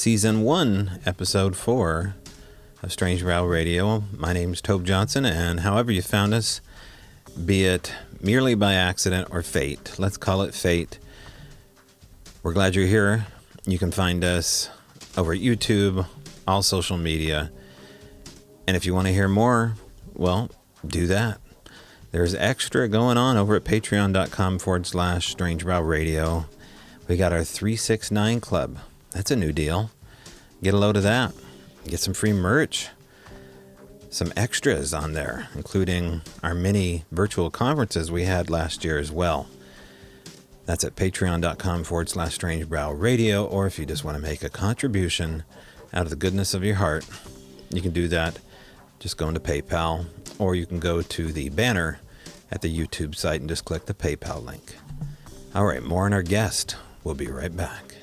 Season 1, Episode 4 of Strange Brow Radio. My name's Tobe Johnson, and however you found us, be it merely by accident or fate, let's call it fate, we're glad you're here. You can find us over at YouTube, all social media, and if you want to hear more, well, do that. There's extra going on over at patreon.com/Strange Brow Radio. We got our 369 Club. That's a new deal. Get a load of that. Get some free merch. Some extras on there, including our mini virtual conferences we had last year as well. That's at patreon.com/Strange Brow Radio, or if you just want to make a contribution out of the goodness of your heart, you can do that. Just go into PayPal, or you can go to the banner at the YouTube site and just click the PayPal link. All right, more on our guest. We'll be right back.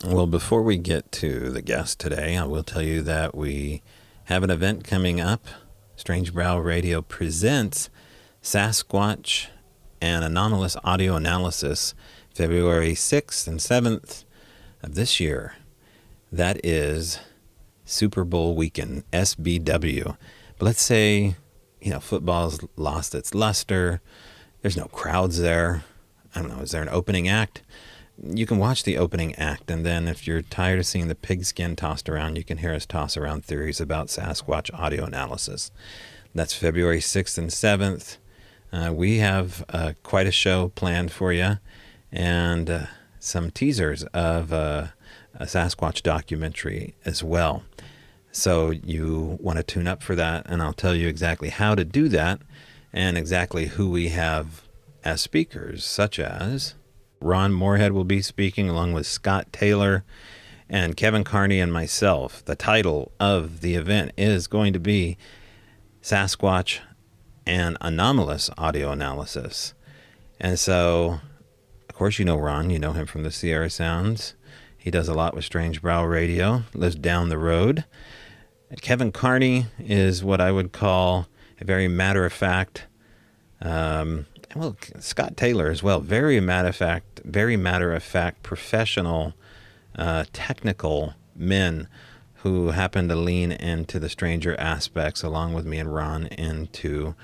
Well, before we get to the guest today, I will tell you that we have an event coming up. Strange Brow Radio presents Sasquatch and Anomalous Audio Analysis, February 6th and 7th of this year. That is Super Bowl weekend, SBW. But let's say, football's lost its luster. There's no crowds there. I don't know, is there an opening act? You can watch the opening act, and then if you're tired of seeing the pigskin tossed around, you can hear us toss around theories about Sasquatch audio analysis. That's February 6th and 7th. We have quite a show planned for you, and some teasers of a Sasquatch documentary as well. So you want to tune up for that, and I'll tell you exactly how to do that, and exactly who we have as speakers, such as Ron Moorhead will be speaking along with Scott Taylor and Kevin Carney and myself. The title of the event is going to be Sasquatch and Anomalous Audio Analysis. And so, of course, you know Ron. You know him from the Sierra Sounds. He does a lot with Strange Brow Radio, lives down the road. Kevin Carney is what I would call a very matter-of-fact well, Scott Taylor as well. Very matter of fact, professional, technical men who happen to lean into the stranger aspects, along with me and Ron, into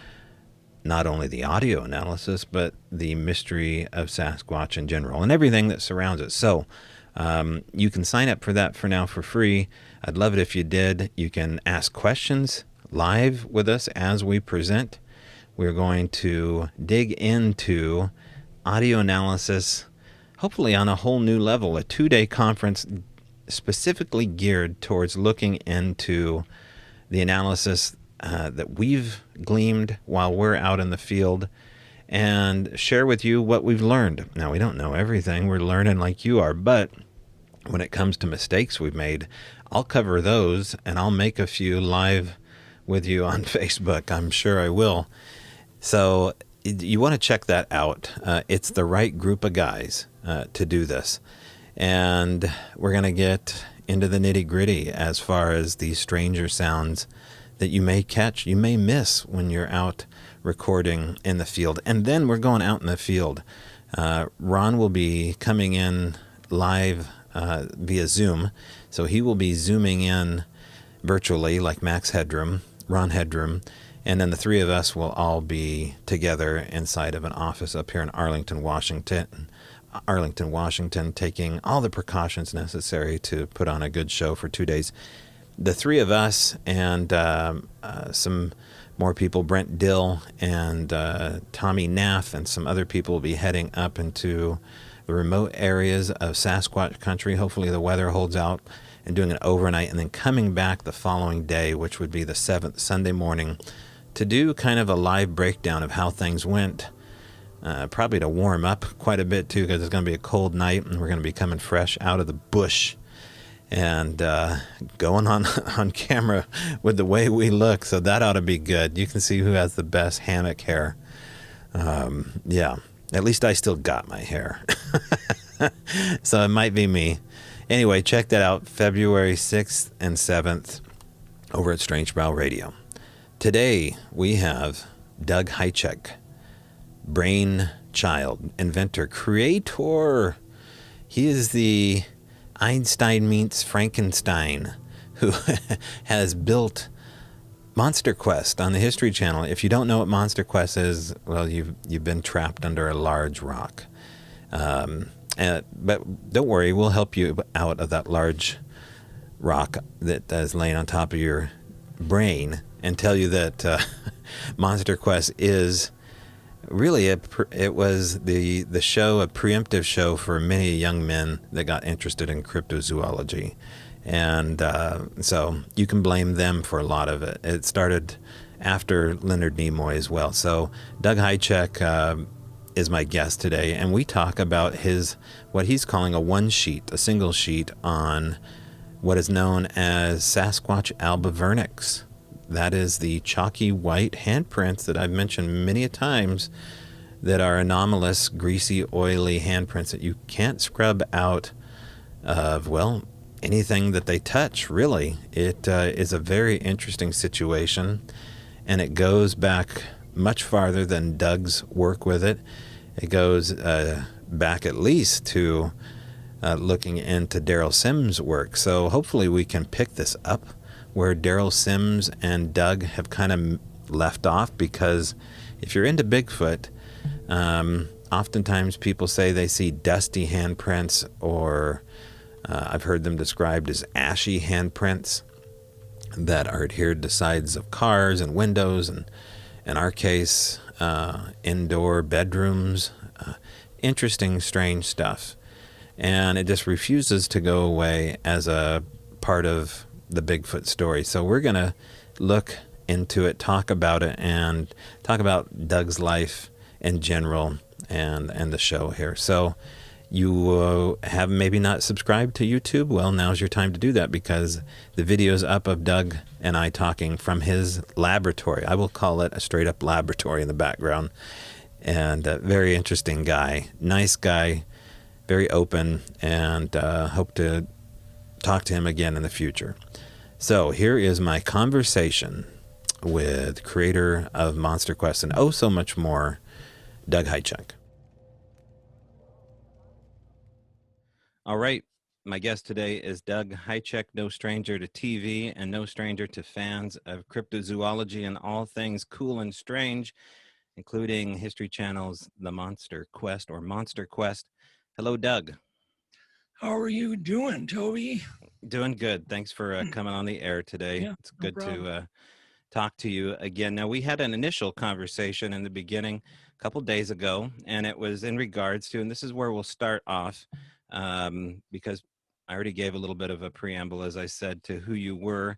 not only the audio analysis, but the mystery of Sasquatch in general and everything that surrounds it. So you can sign up for that for now for free. I'd love it if you did. You can ask questions live with us as we present. We're going to dig into audio analysis, hopefully on a whole new level, a 2-day conference specifically geared towards looking into the analysis that we've gleaned while we're out in the field and share with you what we've learned. Now, we don't know everything. We're learning like you are, but when it comes to mistakes we've made, I'll cover those, and I'll make a few live with you on Facebook. I'm sure I will. So you want to check that out. It's the right group of guys to do this. And we're going to get into the nitty-gritty as far as these stranger sounds that you may catch, you may miss when you're out recording in the field. And then we're going out in the field. Ron will be coming in live via Zoom. So he will be zooming in virtually like Max Headroom, Ron Headroom. And then the three of us will all be together inside of an office up here in Arlington, Washington, taking all the precautions necessary to put on a good show for 2 days. The three of us and some more people, Brent Dill and Tommy Naff and some other people will be heading up into the remote areas of Sasquatch country. Hopefully the weather holds out, and doing an overnight and then coming back the following day, which would be the 7th, Sunday morning, to do kind of a live breakdown of how things went, probably to warm up quite a bit too, because it's going to be a cold night and we're going to be coming fresh out of the bush and going on camera with the way we look. So that ought to be good. You can see who has the best hammock hair. Yeah. At least I still got my hair. So it might be me. Anyway, check that out, February 6th and 7th over at Strange Brow Radio. Today we have Doug Hajicek, brainchild, inventor, creator. He is the Einstein meets Frankenstein who has built MonsterQuest on the History Channel. If you don't know what MonsterQuest is, well, you've been trapped under a large rock. But don't worry, we'll help you out of that large rock that is laying on top of your brain and tell you that MonsterQuest is really it was the show, a preemptive show for many young men that got interested in cryptozoology. And so you can blame them for a lot of it. It started after Leonard Nimoy as well. So Doug Hajicek is my guest today, and we talk about what he's calling a single sheet on what is known as Sasquatch Alba Vernix. That is the chalky white handprints that I've mentioned many a times that are anomalous, greasy, oily handprints that you can't scrub out of, well, anything that they touch, really. It is a very interesting situation, and it goes back much farther than Doug's work with it. It goes back at least to looking into Daryl Sims' work. So hopefully we can pick this up where Daryl Sims and Doug have kind of left off, because if you're into Bigfoot, oftentimes people say they see dusty handprints, or I've heard them described as ashy handprints that are adhered to sides of cars and windows, and in our case, indoor bedrooms. Interesting, strange stuff. And it just refuses to go away as a part of the Bigfoot story. So we're going to look into it, talk about it, and talk about Doug's life in general and the show here. So you have maybe not subscribed to YouTube. Well, now's your time to do that, because the video's up of Doug and I talking from his laboratory. I will call it a straight up laboratory in the background. And a very interesting guy, nice guy, very open, and hope to talk to him again in the future. So here is my conversation with creator of MonsterQuest and oh so much more, Doug Hajicek. All right. My guest today is Doug Hajicek, no stranger to TV and no stranger to fans of cryptozoology and all things cool and strange, including History Channel's The MonsterQuest or MonsterQuest. Hello, Doug. How are you doing, Toby? Doing good. Thanks for coming on the air today. Yeah, it's good no to talk to you again. Now, we had an initial conversation in the beginning a couple days ago, and it was in regards to, and this is where we'll start off, because I already gave a little bit of a preamble, as I said, to who you were.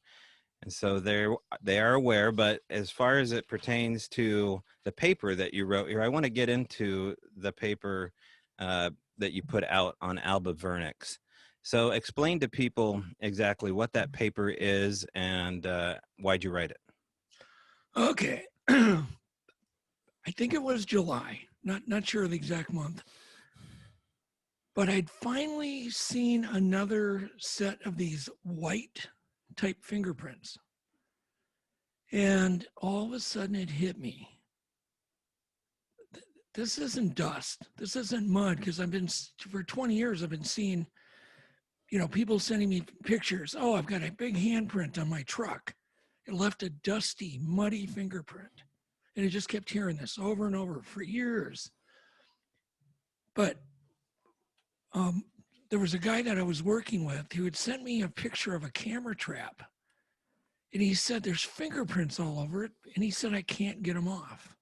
And so they are aware, but as far as it pertains to the paper that you wrote here, I want to get into the paper that you put out on Alba Vernix. So explain to people exactly what that paper is and why'd you write it? Okay. I think it was July, not sure of the exact month. But I'd finally seen another set of these white type fingerprints. And all of a sudden it hit me. This isn't dust. This isn't mud, because for 20 years, I've been seeing, people sending me pictures. Oh, I've got a big handprint on my truck. It left a dusty, muddy fingerprint. And I just kept hearing this over and over for years. But there was a guy that I was working with who had sent me a picture of a camera trap. And he said, there's fingerprints all over it. And he said, I can't get them off.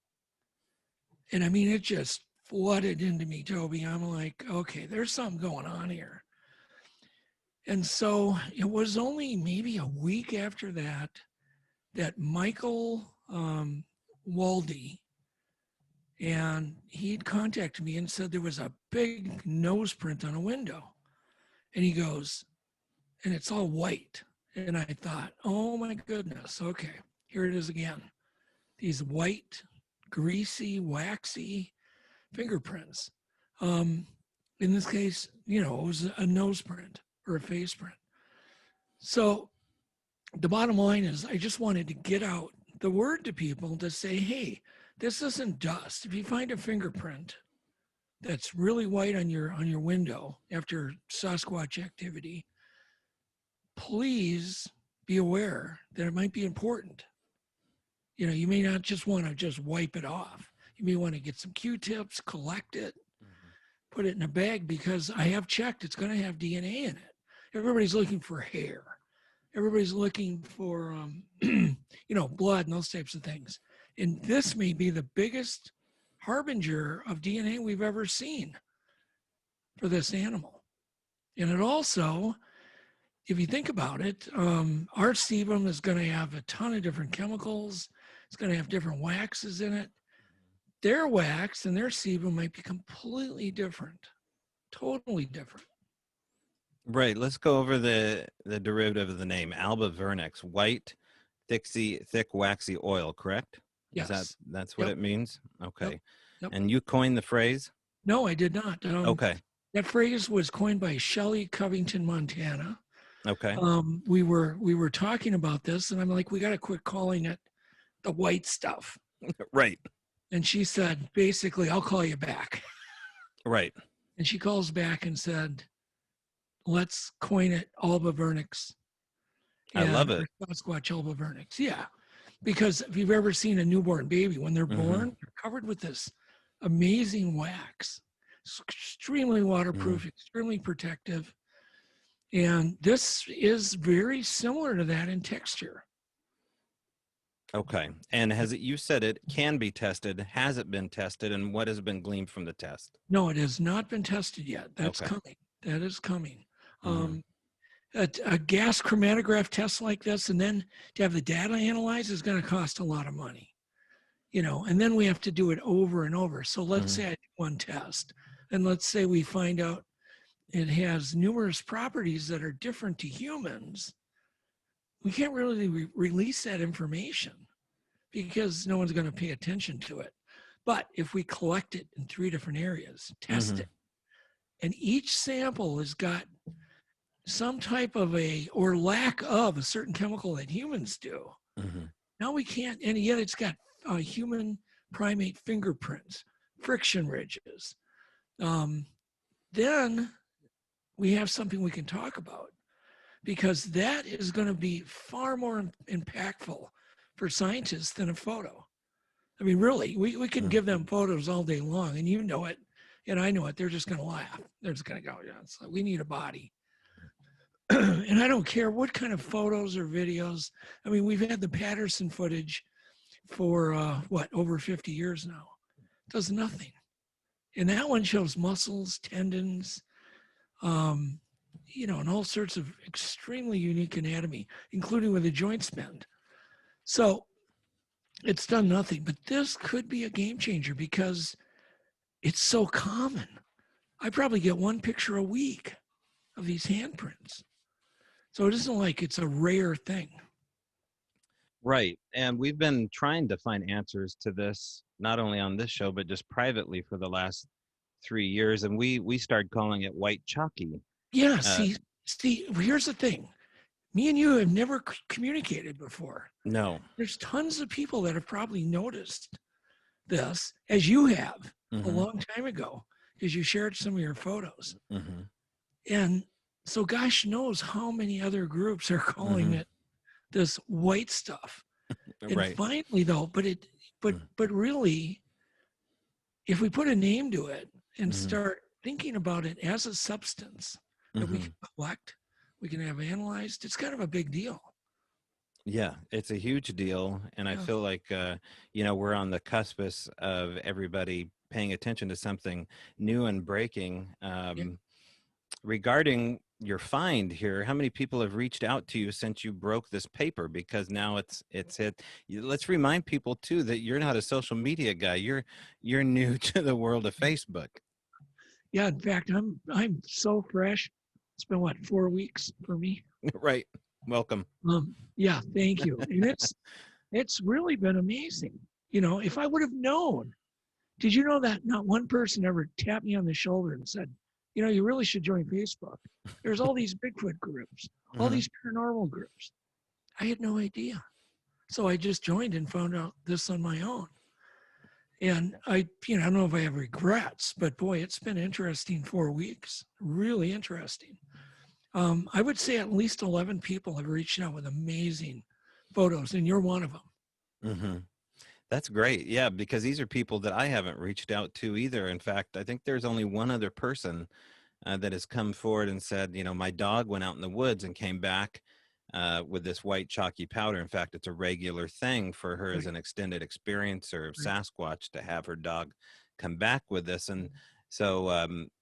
And I mean, it just flooded into me, Toby. I'm like, okay, there's something going on here. And so it was only maybe a week after that Michael Waldy, and he'd contacted me and said there was a big nose print on a window. And he goes, and it's all white. And I thought, oh my goodness, okay, here it is again. These white, greasy, waxy fingerprints. In this case, it was a nose print or a face print. So the bottom line is I just wanted to get out the word to people to say, hey, this isn't dust. If you find a fingerprint that's really white on your window after Sasquatch activity, please be aware that it might be important. You may not just want to just wipe it off. You may want to get some Q-tips, collect it, put it in a bag, because I have checked, it's going to have DNA in it. Everybody's looking for hair. Everybody's looking for, blood and those types of things. And this may be the biggest harbinger of DNA we've ever seen for this animal. And it also, if you think about it, our sebum is going to have a ton of different chemicals. It's going to have different waxes in it. Their wax and their sebum might be completely different, totally different. Right. Let's go over the derivative of the name, Alba Vernix, white, thick, waxy oil, correct? Yes. That's what it means? Okay. Yep. And you coined the phrase? No, I did not. Okay. That phrase was coined by Shelley Covington, Montana. Okay. We were talking about this, and I'm like, we got to quit calling it the white stuff. Right. And she said, basically, I'll call you back. Right. And she calls back and said, let's coin it Alba Vernix. I love it. Sasquatch Alba Vernix. Yeah. Because if you've ever seen a newborn baby, when they're born, they're covered with this amazing wax. It's extremely waterproof, extremely protective. And this is very similar to that in texture. Okay. And you said it can be tested. Has it been tested? And what has been gleaned from the test? No, it has not been tested yet. That's coming. That is coming. A gas chromatograph test like this, and then to have the data analyzed, is going to cost a lot of money. And then we have to do it over and over. So let's say I do one test, and let's say we find out it has numerous properties that are different to humans. We can't really release that information because no one's going to pay attention to it. But if we collect it in 3 different areas, test it, and each sample has got some type of or lack of a certain chemical that humans do. Now we can't, and yet it's got human primate fingerprints, friction ridges. Then we have something we can talk about, because that is going to be far more impactful for scientists than a photo. I mean, really, we can give them photos all day long, and you know it, and I know it. They're just going to laugh. They're just going to go, yeah, it's like, we need a body. And I don't care what kind of photos or videos. I mean, we've had the Patterson footage for, over 50 years now. It does nothing. And that one shows muscles, tendons, and all sorts of extremely unique anatomy, including with a joint bend. So it's done nothing. But this could be a game changer because it's so common. I probably get 1 picture a week of these handprints. So it isn't like it's a rare thing. Right. And we've been trying to find answers to this, not only on this show, but just privately for the last 3 years. And we started calling it white chalky. Yeah. See, here's the thing. Me and you have never communicated before. No. There's tons of people that have probably noticed this, as you have a long time ago, because you shared some of your photos. And so gosh knows how many other groups are calling it this white stuff. And finally, though, but really, if we put a name to it and start thinking about it as a substance that we can collect, we can have analyzed, it's kind of a big deal. Yeah, it's a huge deal. And I feel like, we're on the cusp of everybody paying attention to something new and breaking. Regarding your find here, how many people have reached out to you since you broke this paper? Because now it's hit. Let's remind people too that you're not a social media guy. You're new to the world of Facebook. Yeah, in fact, I'm so fresh. It's been 4 weeks for me. Right. Welcome. Yeah, thank you. And it's really been amazing. If I would have known Did you know that not one person ever tapped me on the shoulder and said, you know, you really should join Facebook. There's all these Bigfoot groups, all Hmm. these paranormal groups. I had no idea. So I just joined and found out this on my own. And I don't know if I have regrets, but boy, it's been interesting 4 weeks. Really interesting. I would say at least 11 people have reached out with amazing photos, and you're one of them. Hmm. That's great. Yeah, because these are people that I haven't reached out to either. In fact, I think there's only one other person that has come forward and said, you know, my dog went out in the woods and came back with this white chalky powder. In fact, it's a regular thing for her as Right, an extended experiencer of right. Sasquatch to have her dog come back with this. And so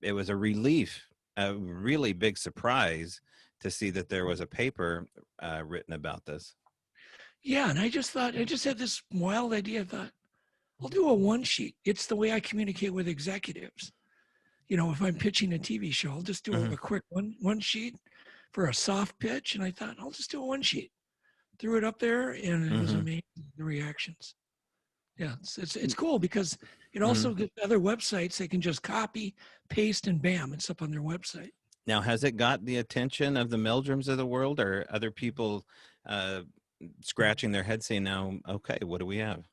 it was a relief, a really big surprise to see that there was a paper written about this. Yeah, and I just thought, I just had this wild idea. I thought, I'll do a one sheet. It's the way I communicate with executives. You know, if I'm pitching a TV show, I'll just do Hmm. a quick one sheet for a soft pitch. And I thought, I'll just do a one sheet. Threw it up there, and it was Hmm. amazing, the reactions. Yeah, it's cool because it Hmm. also gives other websites, they can just copy, paste, and bam, it's up on their website. Now, has it got the attention of the Meldrums of the world, or other people uh, scratching their heads saying, now, okay, what do we have?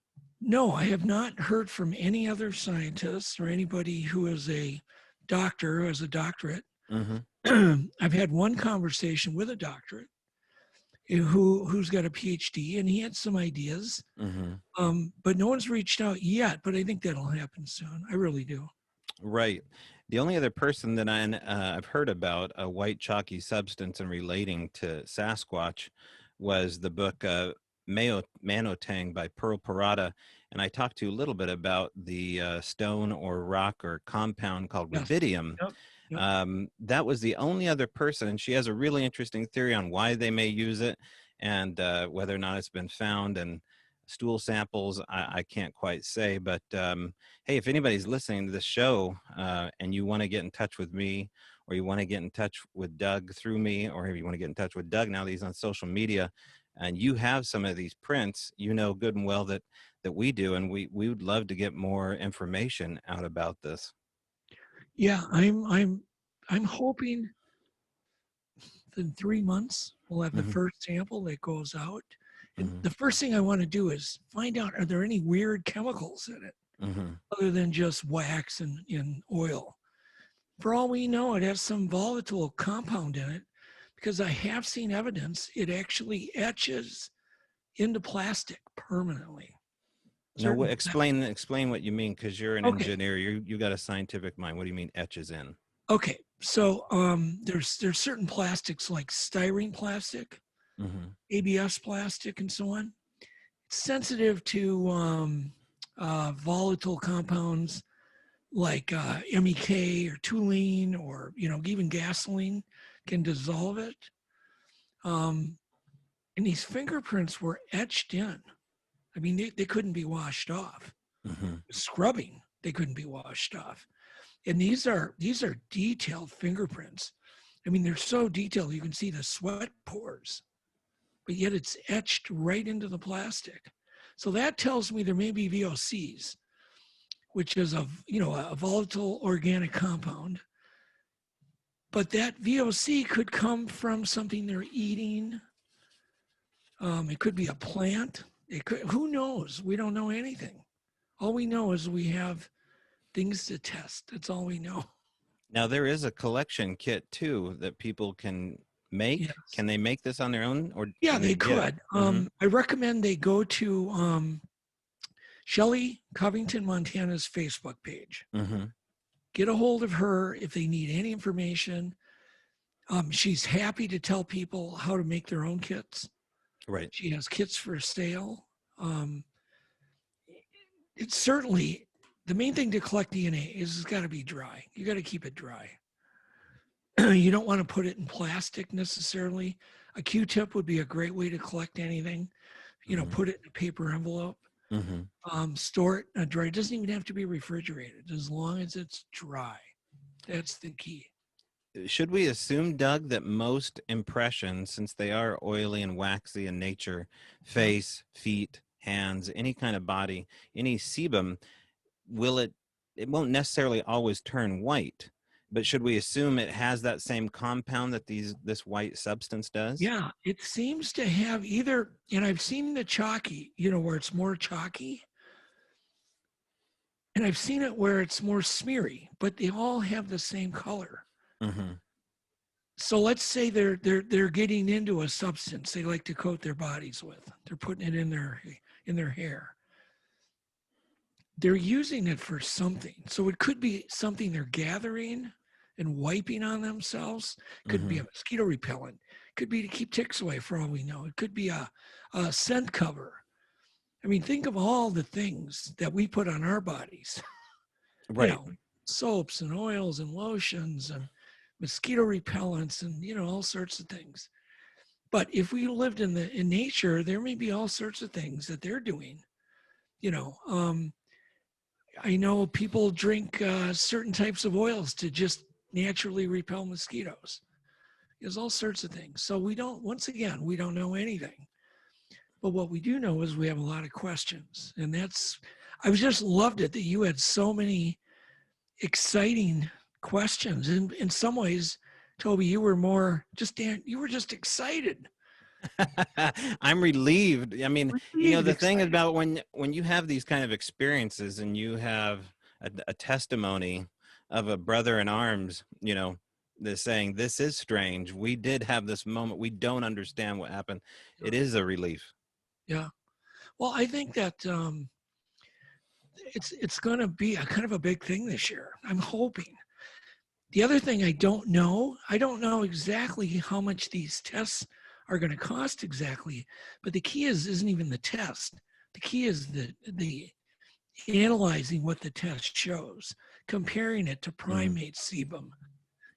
No, I have not heard from any other scientists or anybody who is a doctor, who has a doctorate. Hmm. I've had one conversation with a doctorate who's got a PhD, and he had some ideas, Hmm. but no one's reached out yet. But I think that'll happen soon. I really do. Right. The only other person that I've heard about a white chalky substance and relating to Sasquatch was the book Manotang by Pearl Parada. And I talked to you a little bit about the stone or rock or compound called Yes. rubidium. Yep. Yep. That was the only other person, and she has a really interesting theory on why they may use it and whether or not it's been found. And stool samples, I can't quite say, but hey, if anybody's listening to this show and you want to get in touch with me, or you want to get in touch with Doug through me, or if you want to get in touch with Doug now that he's on social media, and you have some of these prints, you know good and well that we do, and we would love to get more information out about this. Yeah, I'm hoping in 3 months we'll have the Hmm. first sample that goes out. And Hmm. the first thing I want to do is find out, are there any weird chemicals in it Hmm. other than just wax and oil? For all we know, it has some volatile compound in it because I have seen evidence it actually etches into plastic permanently. Now, Certain explain what you mean, because you're an okay, engineer. You got a scientific mind. What do you mean etches in? okay. So there's certain plastics like styrene plastic, Hmm. ABS plastic, and so on. It's sensitive to volatile compounds like MEK or toluene, or even gasoline can dissolve it. Um, and these fingerprints were etched in. I mean, they couldn't be washed off. Hmm. Scrubbing, they couldn't be washed off. And these are detailed fingerprints. I mean, they're so detailed you can see the sweat pores, but yet it's etched right into the plastic. So that tells me there may be VOCs, which is a volatile organic compound. But that VOC could come from something they're eating. It could be a plant. It could. Who knows? We don't know anything. All we know is we have things to test. That's all we know. Now, there is a collection kit too that people can make. Yes. Can they make this on their own, or Yeah, can they they get it? could. Hmm. I recommend they go to Shelley Covington, Montana's Facebook page. Hmm. Get a hold of her if they need any information. She's happy to tell people how to make their own kits. Right. She has kits for sale. Um, it's certainly the main thing to collect DNA is it's got to be dry. You got to keep it dry. You don't want to put it in plastic necessarily. A Q-tip would be a great way to collect anything. Hmm. Put it in a paper envelope. Hmm. Store it dry. It doesn't even have to be refrigerated as long as it's dry. That's the key. Should we assume, Doug, that most impressions, since they are oily and waxy in nature, Yep. face, feet, hands, any kind of body, any sebum, it won't necessarily always turn white, but should we assume it has that same compound that this white substance does? Yeah, it seems to have either, and I've seen the chalky, where it's more chalky, and I've seen it where it's more smeary, but they all have the same color. Mm-hmm. So let's say they're getting into a substance they like to coat their bodies with. They're putting it in their hair. They're using it for something. So it could be something they're gathering and wiping on themselves. Could be a mosquito repellent. Could be to keep ticks away, for all we know. It could be a scent cover. I mean, think of all the things that we put on our bodies. Right. Soaps and oils and lotions and mosquito repellents and all sorts of things. But if we lived in nature, there may be all sorts of things that they're doing. I know people drink certain types of oils to just naturally repel mosquitoes. There's all sorts of things. So we don't know anything. But what we do know is we have a lot of questions. And I just loved it that you had so many exciting questions. In some ways, Toby, you were just excited. I'm relieved. I mean, Relieved, the thing excited. about when you have these kind of experiences and you have a testimony of a brother in arms, that's saying this is strange. We did have this moment. We don't understand what happened. Yeah. It is a relief. Yeah. Well, I think that it's going to be a kind of a big thing this year. I'm hoping. The other thing I don't know exactly how much these tests are going to cost exactly, but the key isn't even the test. The key is the analyzing what the test shows, comparing it to primate sebum,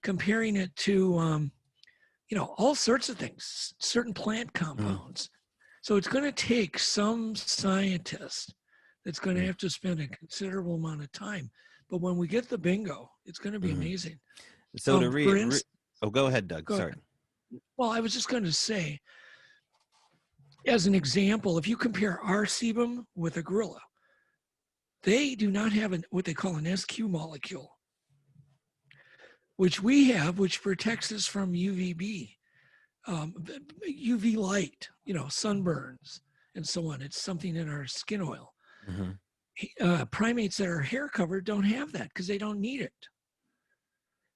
comparing it to all sorts of things, certain plant compounds. So it's going to take some scientist that's going to have to spend a considerable amount of time. But when we get the bingo, it's going to be amazing. So go ahead, Doug. Sorry. Well, I was just going to say, as an example, if you compare our sebum with a gorilla, they do not have what they call an SQ molecule, which we have, which protects us from UVB. UV light, sunburns and so on. It's something in our skin oil. Primates that are hair covered don't have that because they don't need it.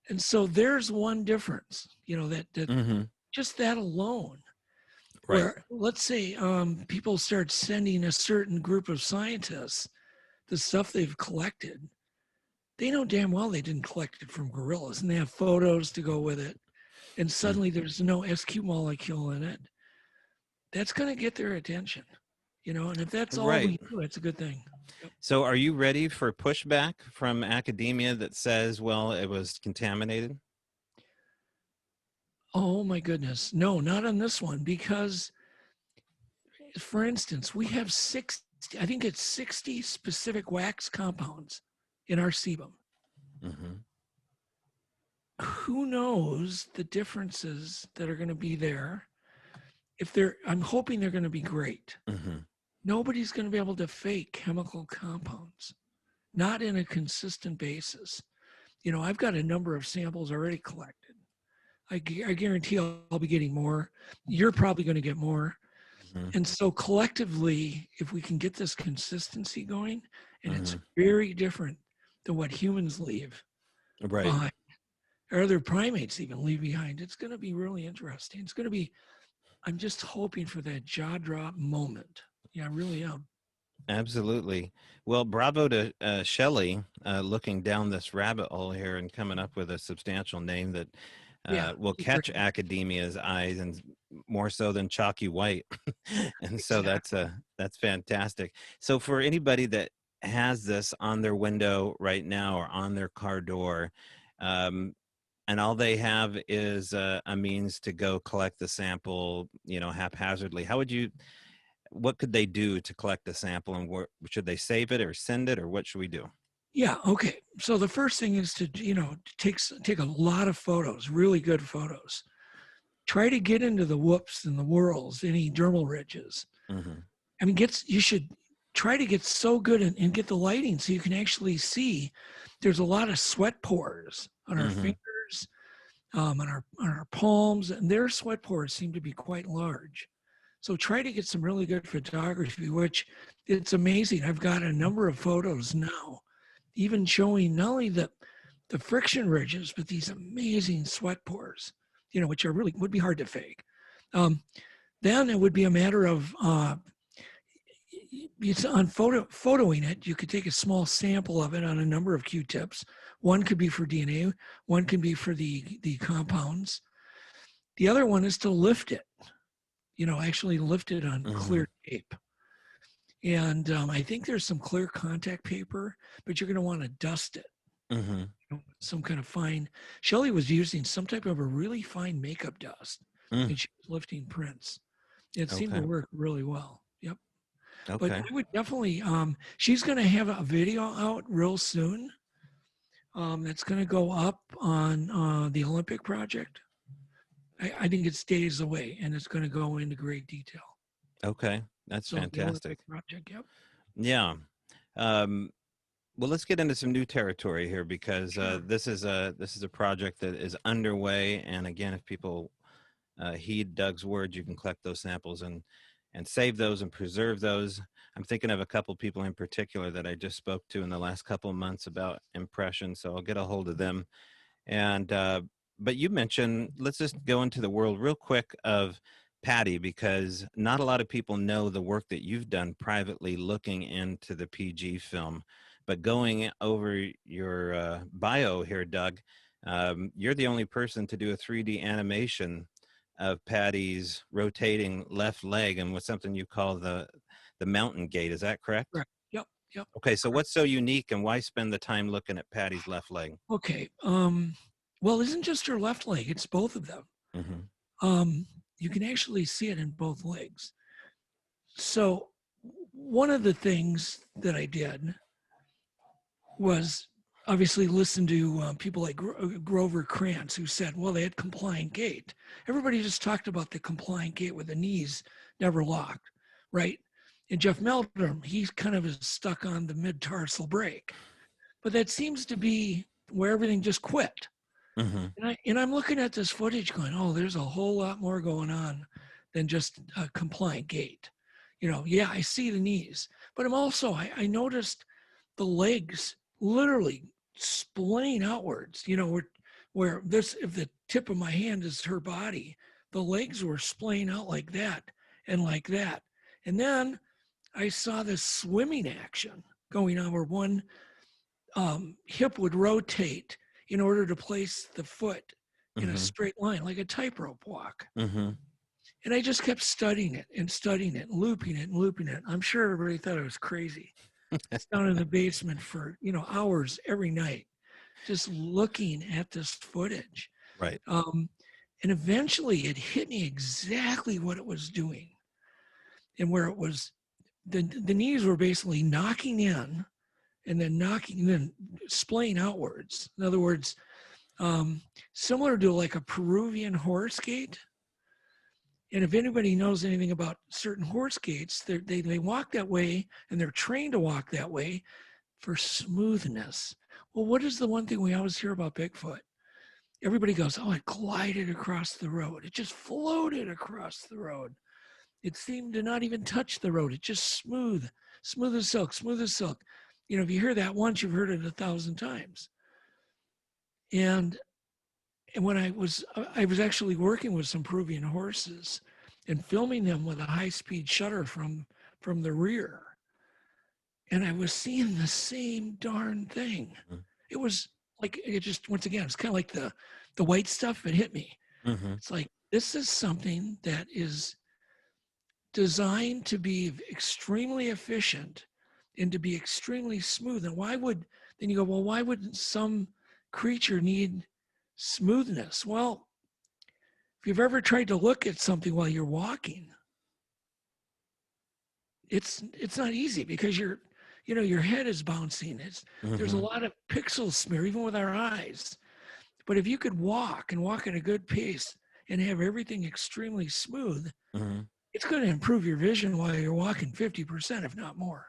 And so there's one difference, that just that alone. Right. Where let's say people start sending a certain group of scientists the stuff they've collected. They know damn well they didn't collect it from gorillas, and they have photos to go with it. And suddenly there's no SQ molecule in it. That's going to get their attention, and if that's all we do, it's a good thing. Yep. So are you ready for pushback from academia that says, well, it was contaminated? Oh my goodness. No, not on this one, because for instance, we have 60 specific wax compounds in our sebum. Who knows the differences that are going to be there? I'm hoping they're going to be great. Nobody's going to be able to fake chemical compounds, not in a consistent basis. I've got a number of samples already collected. I guarantee I'll be getting more. You're probably going to get more. And so collectively, if we can get this consistency going, and it's very different than what humans leave behind, or other primates even leave behind, it's going to be really interesting. It's going to be, I'm just hoping for that jaw drop moment. Yeah, I really am. Absolutely. Well, bravo to Shelley looking down this rabbit hole here and coming up with a substantial name that will catch academia's eyes, and more so than chalky white. And so that's fantastic. So for anybody that has this on their window right now or on their car door, and all they have is a means to go collect the sample, haphazardly, what could they do to collect the sample, and should they save it or send it, or what should we do? Yeah. Okay. So the first thing is to, take a lot of photos, really good photos. Try to get into the whoops and the whorls, any dermal ridges. I mean, you should try to get so good and get the lighting so you can actually see. There's a lot of sweat pores on our Mm-hmm. fingers, on our palms, and their sweat pores seem to be quite large. So try to get some really good photography, which it's amazing. I've got a number of photos now, even showing not only the friction ridges, but these amazing sweat pores, which are really would be hard to fake. Then it would be a matter of it's on photoing it. You could take a small sample of it on a number of Q-tips. One could be for DNA. One can be for the compounds. The other one is to lift it. Actually lift it on clear tape. And I think there's some clear contact paper, but you're going to want to dust it. Some kind of fine. Shelley was using some type of a really fine makeup dust, and she was lifting prints. It seemed to work really well. Yep. Okay. But I would definitely. She's going to have a video out real soon. That's going to go up on the Olympic project. I think it's days away, and it's going to go into great detail. Okay, that's fantastic. Project, yep. Yeah. Well, let's get into some new territory here because this is a project that is underway. And again, if people heed Doug's words, you can collect those samples and save those and preserve those. I'm thinking of a couple people in particular that I just spoke to in the last couple of months about impressions, so I'll get a hold of them. And but you mentioned, let's just go into the world real quick of Patty, because not a lot of people know the work that you've done privately looking into the PG film. But going over your bio here, Doug, you're the only person to do a 3D animation of Patty's rotating left leg and with something you call the mountain gate. Is that correct? Correct. Yep. Okay, so what's so unique and why spend the time looking at Patty's left leg? Okay. Well, it isn't just her left leg, it's both of them. You can actually see it in both legs. So one of the things that I did was obviously listen to people like Grover Krantz, who said, well, they had compliant gait. Everybody just talked about the compliant gait with the knees never locked, right? And Jeff Meldrum, he's kind of is stuck on the mid-tarsal break. But that seems to be where everything just quit. And I'm looking at this footage going, oh, there's a whole lot more going on than just a compliant gait. Yeah, I see the knees, but I'm also, I noticed the legs literally splaying outwards, where this, if the tip of my hand is her body, the legs were splaying out like that and like that. And then I saw this swimming action going on where one hip would rotate in order to place the foot in a straight line, like a tightrope walk. And I just kept studying it, looping it. I'm sure everybody thought I was crazy. It's down in the basement for, hours every night, just looking at this footage. Right. And eventually it hit me exactly what it was doing. And where it was, the knees were basically knocking in and then splaying outwards. In other words, similar to like a Peruvian horse gait. And if anybody knows anything about certain horse gaits, they walk that way and they're trained to walk that way for smoothness. Well, what is the one thing we always hear about Bigfoot? Everybody goes, oh, it glided across the road. It just floated across the road. It seemed to not even touch the road. It just smooth as silk, smooth as silk. If you hear that once, you've heard it 1,000 times. And when I was actually working with some Peruvian horses and filming them with a high-speed shutter from the rear. And I was seeing the same darn thing. It was like, it just, once again, it's kind of like the white stuff, it hit me. It's like, this is something that is designed to be extremely efficient and to be extremely smooth. And then you go, well, why wouldn't some creature need smoothness? Well, if you've ever tried to look at something while you're walking, it's not easy because your head is bouncing. There's a lot of pixel smear, even with our eyes. But if you could walk at a good pace and have everything extremely smooth, it's going to improve your vision while you're walking 50%, if not more.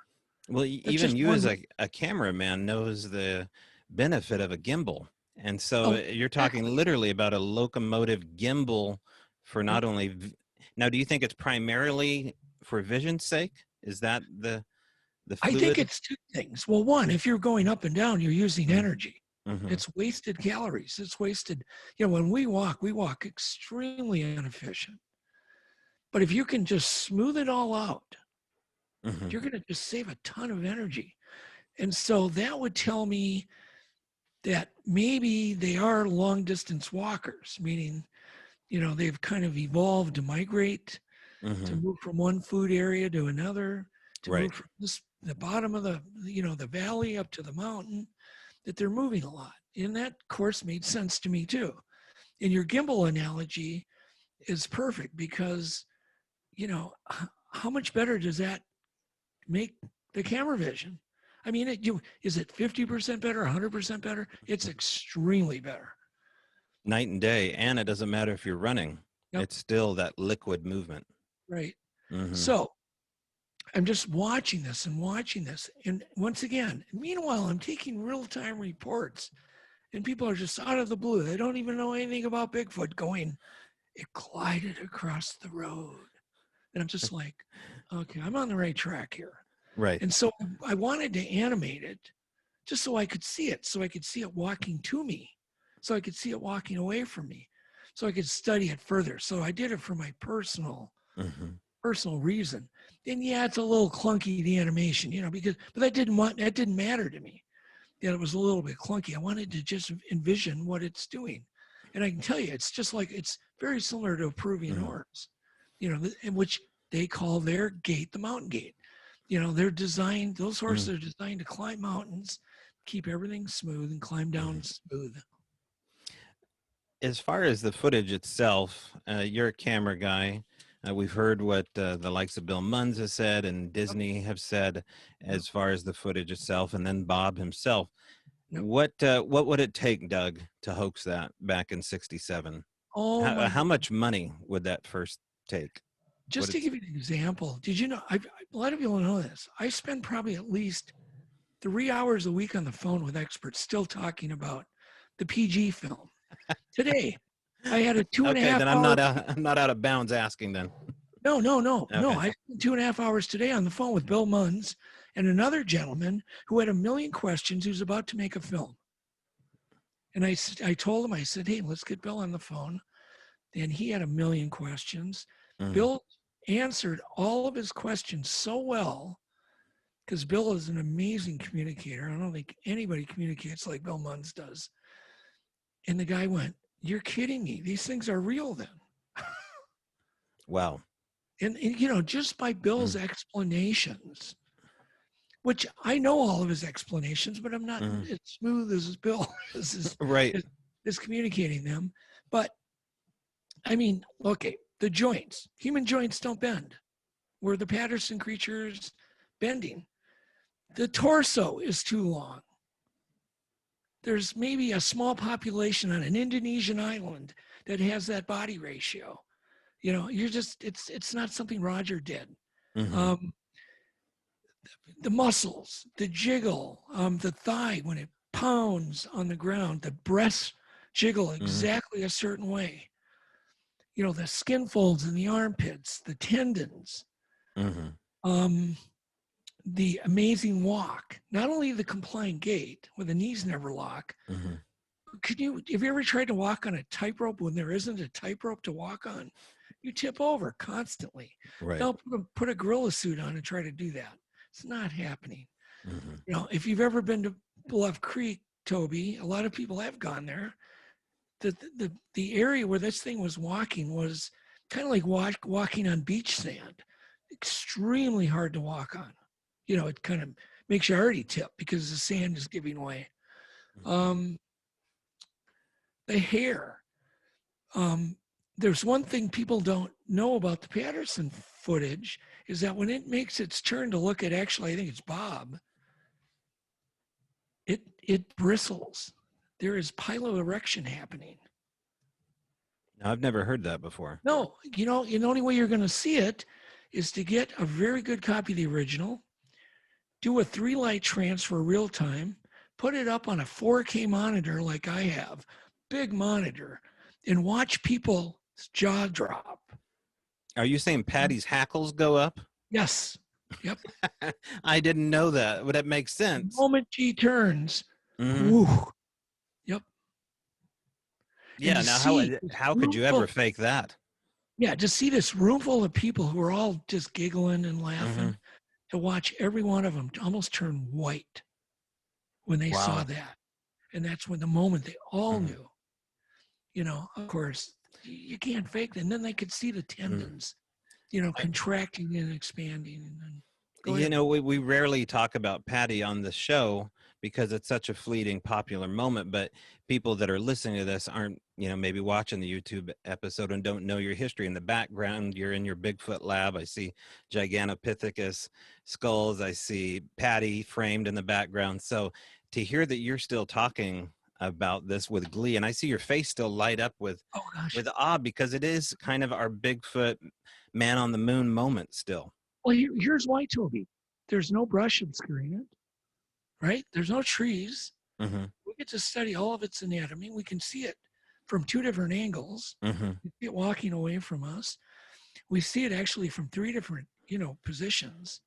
Well, That's even just you as one. a cameraman knows the benefit of a gimbal. And so Oh, you're talking exactly. literally about a locomotive gimbal for Yep. not only now, do you think it's primarily for vision's sake? Is that the I think fluid? it's two things. Well, one, if you're going up and down, you're using Mm-hmm. energy. Mm-hmm. It's wasted calories. It's wasted. When we walk extremely inefficient. But if you can just smooth it all out, Mm-hmm. you're going to just save a ton of energy. And so that would tell me that maybe they are long distance walkers, meaning, they've kind of evolved to migrate, to Mm-hmm. move from one food area to another, to Right. move from the bottom of the valley up to the mountain, that they're moving a lot. And that, of course, made sense to me too. And your gimbal analogy is perfect because, how much better does that make the camera vision? I mean, is it 50% better, 100% better? It's extremely better. Night and day. And it doesn't matter if you're running, Yep, it's still that liquid movement. right. Mm-hmm. So I'm just watching this and watching this. And once again, meanwhile, I'm taking real time reports, and people are just out of the blue. They don't even know anything about Bigfoot going, it glided across the road. And I'm just like, okay, I'm on the right track here. Right. And so I wanted to animate it just so I could see it, so I could see it walking to me, so I could see it walking away from me, so I could study it further. So I did it for my Mm-hmm. personal reason. And yeah, it's a little clunky, the animation, but that didn't matter to me. That it was a little bit clunky. I wanted to just envision what it's doing. And I can tell you, it's very similar to a Peruvian Mm-hmm. horse, in which they call their gait the mountain gait. They're designed, those Mm-hmm. horses are designed to climb mountains, keep everything smooth, and climb Mm-hmm. down smooth. As far as the footage itself, you're a camera guy. We've heard what the likes of Bill Munns has said and Yep, Disney have said yep, as far as the footage itself, and then Bob himself. yep. What would it take, Doug, to hoax that back in '67? Oh my How God. much money would that first take? What Just to it's give you an example, did you know, a lot of people don't know this. I spend probably at least 3 hours a week on the phone with experts still talking about the PG film. Today, I had a two and a okay? half Then hour. I'm not out of bounds asking then. No, no, no, no. Okay. I spent 2.5 hours today on the phone with Bill Munns and another gentleman who had a million questions who's about to make a film. And I told him, I said, hey, let's get Bill on the phone. And he had a million questions. Mm-hmm. Bill answered all of his questions so well because Bill is an amazing communicator. I don't think anybody communicates like Bill Munns does. And the guy went, you're kidding me. These things are real then. Wow. And just by Bill's Mm-hmm. explanations, which I know all of his explanations, but I'm not Mm-hmm. as smooth as Bill is, Right. is, is communicating them. But I mean, okay, the joints, human joints don't bend. Were the Patterson creatures bending? The torso is too long. There's maybe a small population on an Indonesian island that has that body ratio. It's not something Roger did. Mm-hmm. Um, the muscles, the jiggle, the thigh when it pounds on the ground, the breasts jiggle Mm-hmm. exactly a certain way. The skin folds in the armpits, the tendons, Mm-hmm. um, the amazing walk, not only the compliant gait where the knees never lock. Mm-hmm. Have you ever tried to walk on a tightrope when there isn't a tightrope to walk on? You tip over constantly. Right. Don't put a gorilla suit on and try to do that. It's not happening. Mm-hmm. If you've ever been to Bluff Creek, Toby, a lot of people have gone there. The area where this thing was walking was kind of like walking on beach sand, extremely hard to walk on. It kind of makes you already tip because the sand is giving way. Um, the hair. There's one thing people don't know about the Patterson footage is that when it makes its turn to look at, actually, I think it's Bob, it bristles. There is piloerection happening. I've never heard that before. No, the only way you're going to see it is to get a very good copy of the original, do a 3-light transfer real time, put it up on a 4K monitor like I have, big monitor, and watch people's jaw drop. Are you saying Patty's hackles go up? Yes. Yep. I didn't know that. Would that make The sense? moment she turns, Mhm. whoo. Yep. And Yeah. to Now, see how could you ever fake that? yeah, to see this room full of people who are all just giggling and laughing, to watch every one of them almost turn white when they saw Wow. that. And that's when the moment they all Mhm. knew, you know, of course, you can't fake it. And then they could see the tendons, you know, I- contracting and expanding. And then, go You ahead. know, we rarely talk about Patty on the show because it's such a fleeting popular moment, but people that are listening to this aren't, you know, maybe watching the YouTube episode and don't know your history. In the background, you're in your Bigfoot lab. I see Gigantopithecus skulls. I see Patty framed in the background. So to hear that you're still talking about this with glee, and I see your face still light up Oh, gosh. with awe, because it is kind of our Bigfoot man on the moon moment still. Well, here's why, Toby. There's no brush obscuring it, right? There's no trees. Mm-hmm. We get to study all of its anatomy. We can see it from 2 different angles. Mm-hmm. We see it walking away from us. We see it actually from 3 different, you know, positions.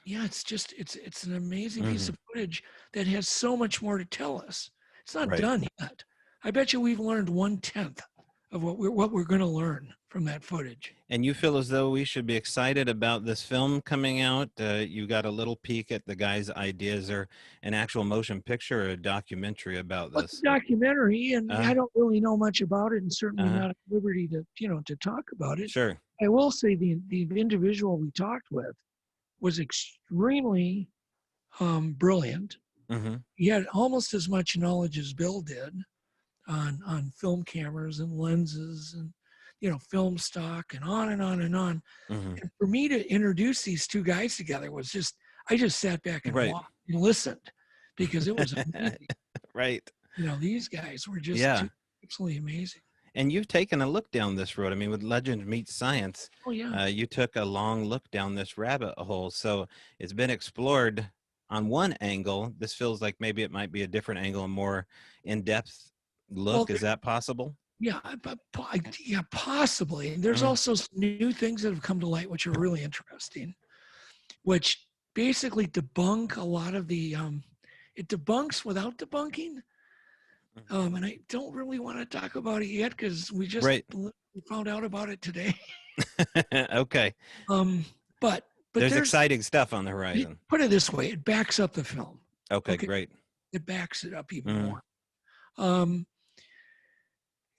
Yeah, it's an amazing piece Mm-hmm. of footage that has so much more to tell us. It's not Right. done yet. I bet you we've learned 1/10 of what we're going to learn from that footage. And you feel as though we should be excited about this film coming out. You got a little peek at the guy's ideas, or an actual motion picture or a documentary about What's a this. documentary? And Uh, I don't really know much about it, and certainly uh, not at liberty to, you know, to talk about it. sure. I will say the individual we talked with was extremely brilliant. Mm-hmm. He had almost as much knowledge as Bill did on film cameras and lenses and, you know, film stock and on and on and on. Mm-hmm. And for me to introduce these 2 guys together was just, I just sat back and Right. watched and listened because it was amazing. Right. You know, these guys were just Yeah. absolutely amazing. And you've taken a look down this road. I mean, with Legend Meets Science, Oh yeah. you took a long look down this rabbit hole. So it's been explored on one angle. This feels like maybe it might be a different angle, a more in-depth Well, look. Is that possible? yeah, yeah, possibly. And there's Mm, also some new things that have come to light which are really interesting, which basically debunk a lot of the it debunks without debunking. And I don't really want to talk about it yet because we just right. found out about it today. Okay. Um, but There's there's, exciting stuff on the horizon. put it this way, it backs up the film. Okay, Okay, great. it backs it up even Mm, more. Um,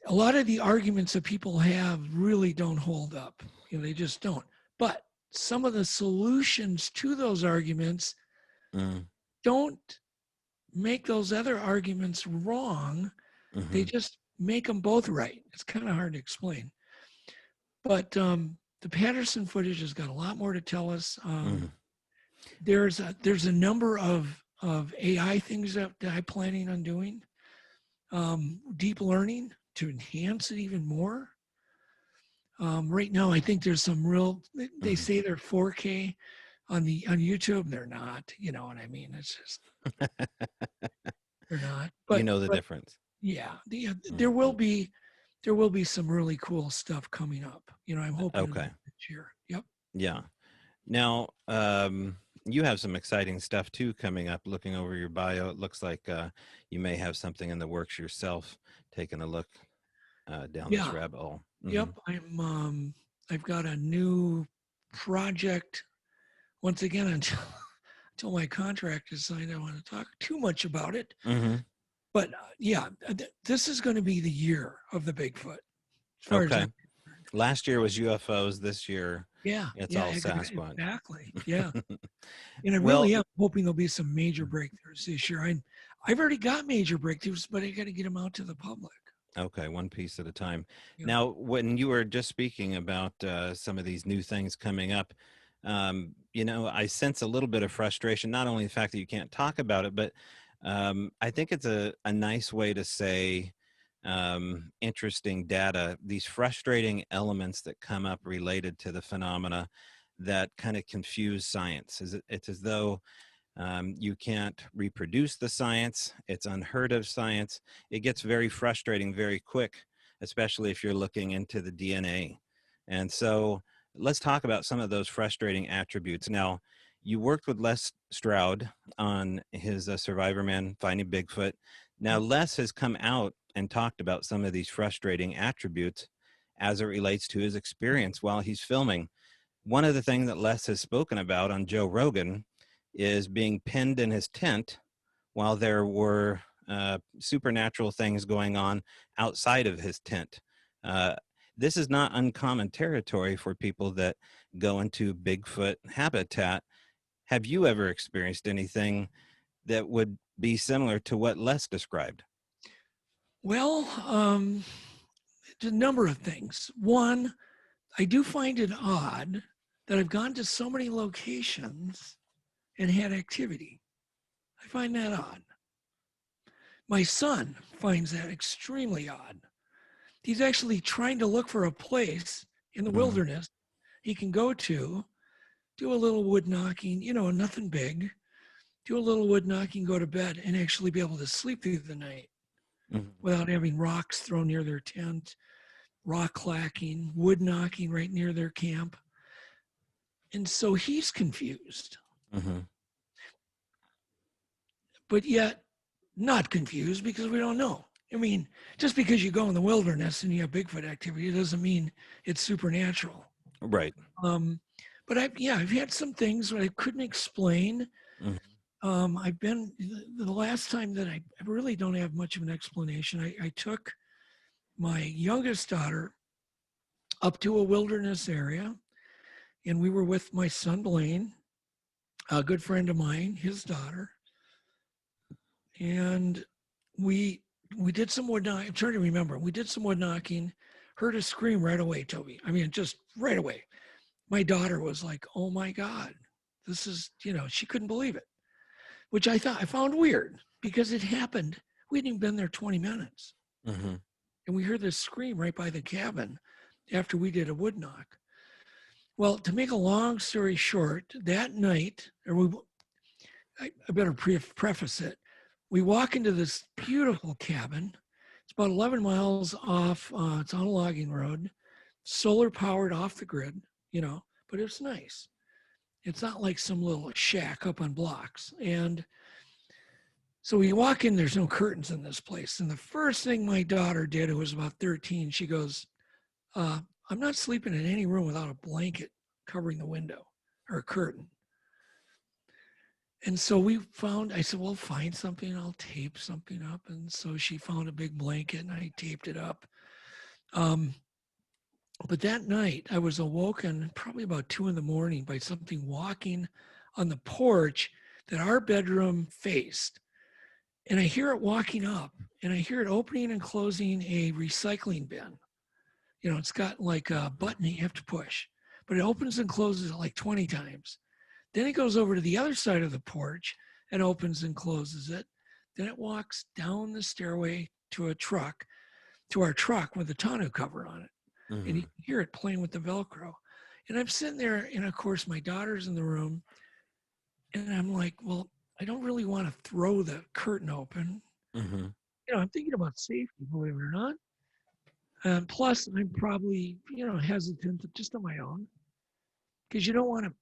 a lot of the arguments that people have really don't hold up. You know, they just don't. But some of the solutions to those arguments mm, don't make those other arguments wrong. They mm-hmm, just make them both right. It's kind of hard to explain. But the Patterson footage has got a lot more to tell us. mm, There's a number of AI things that I'm planning on doing. Deep learning to enhance it even more. Right now, I think there's some real. They mm. say they're 4K on YouTube. They're not. You know what I mean? It's just they're not. You know the But difference. yeah, Mm. there will be some really cool stuff coming up. You know, I'm hoping Okay. this year. Yep. Yeah. Now, you have some exciting stuff too coming up. Looking over your bio, it looks like you may have something in the works yourself. Taking a look down this Yeah. rabbit hole. Yep. I've got a new project. Once again, until my contract is signed, I don't want to talk too much about it. Mm-hmm. But yeah, this is going to be the year of the Bigfoot. As far as Okay. Last year was UFOs. This year, yeah, it's yeah, all Sasquatch. exactly. Yeah, and I Well, really am hoping there'll be some major breakthroughs this year. I've already got major breakthroughs, but I got to get them out to the public. okay, one piece at a time. Yeah. Now, when you were just speaking about some of these new things coming up, you know, I sense a little bit of frustration, not only the fact that you can't talk about it, but I think it's a nice way to say interesting data, these frustrating elements that come up related to the phenomena. that kind of confuse science. It's as though you can't reproduce the science. It's unheard of science. It gets very frustrating very quick, especially if you're looking into the DNA. And so let's talk about some of those frustrating attributes. Now, you worked with Les Stroud on his Survivor Man Finding Bigfoot. Now, Les has come out and talked about some of these frustrating attributes as it relates to his experience while he's filming. One of the things that Les has spoken about on Joe Rogan is being pinned in his tent while there were supernatural things going on outside of his tent. This is not uncommon territory for people that go into Bigfoot habitat. Have you ever experienced anything that would be similar to what Les described? Well, it's a number of things. One, I do find it odd that I've gone to so many locations and had activity. I find that odd. My son finds that extremely odd. He's actually trying to look for a place in the wilderness he can go to, do a little wood knocking, nothing big, do a little wood knocking, go to bed, and actually be able to sleep through the night without having rocks thrown near their tent, rock clacking, wood knocking right near their camp. And so he's confused. But yet not confused because we don't know. I mean, just because you go in the wilderness and you have Bigfoot activity, it doesn't mean it's supernatural. Right. But I've had some things that I couldn't explain. I've been, the last time that I really don't have much of an explanation, I took my youngest daughter up to a wilderness area, and we were with my son Blaine, a good friend of mine, his daughter, and we did some wood knocking. I'm trying to remember. We did some wood knocking, heard a scream right away, Toby. I mean, just right away. My daughter was like, oh my God, this is, she couldn't believe it, which I found weird because it happened. We hadn't even been there 20 minutes. And we heard this scream right by the cabin after we did a wood knock. Well, to make a long story short, that night, I better preface it. We walk into this beautiful cabin. It's about 11 miles off. It's on a logging road, solar powered, off the grid, but it's nice. It's not like some little shack up on blocks. And so we walk in, there's no curtains in this place. And the first thing my daughter did, who was about 13, she goes, I'm not sleeping in any room without a blanket covering the window or a curtain. And so I said, well, find something, I'll tape something up. And so she found a big blanket and I taped it up. But that night I was awoken probably about 2 a.m. by something walking on the porch that our bedroom faced. And I hear it walking up and I hear it opening and closing a recycling bin. It's got like a button you have to push, but it opens and closes it like 20 times. Then it goes over to the other side of the porch and opens and closes it. Then it walks down the stairway to our truck with a tonneau cover on it. And you can hear it playing with the Velcro. And I'm sitting there, and of course my daughter's in the room. And I'm like, well, I don't really want to throw the curtain open. I'm thinking about safety, believe it or not. And plus, I'm probably, hesitant just on my own. Because you don't want to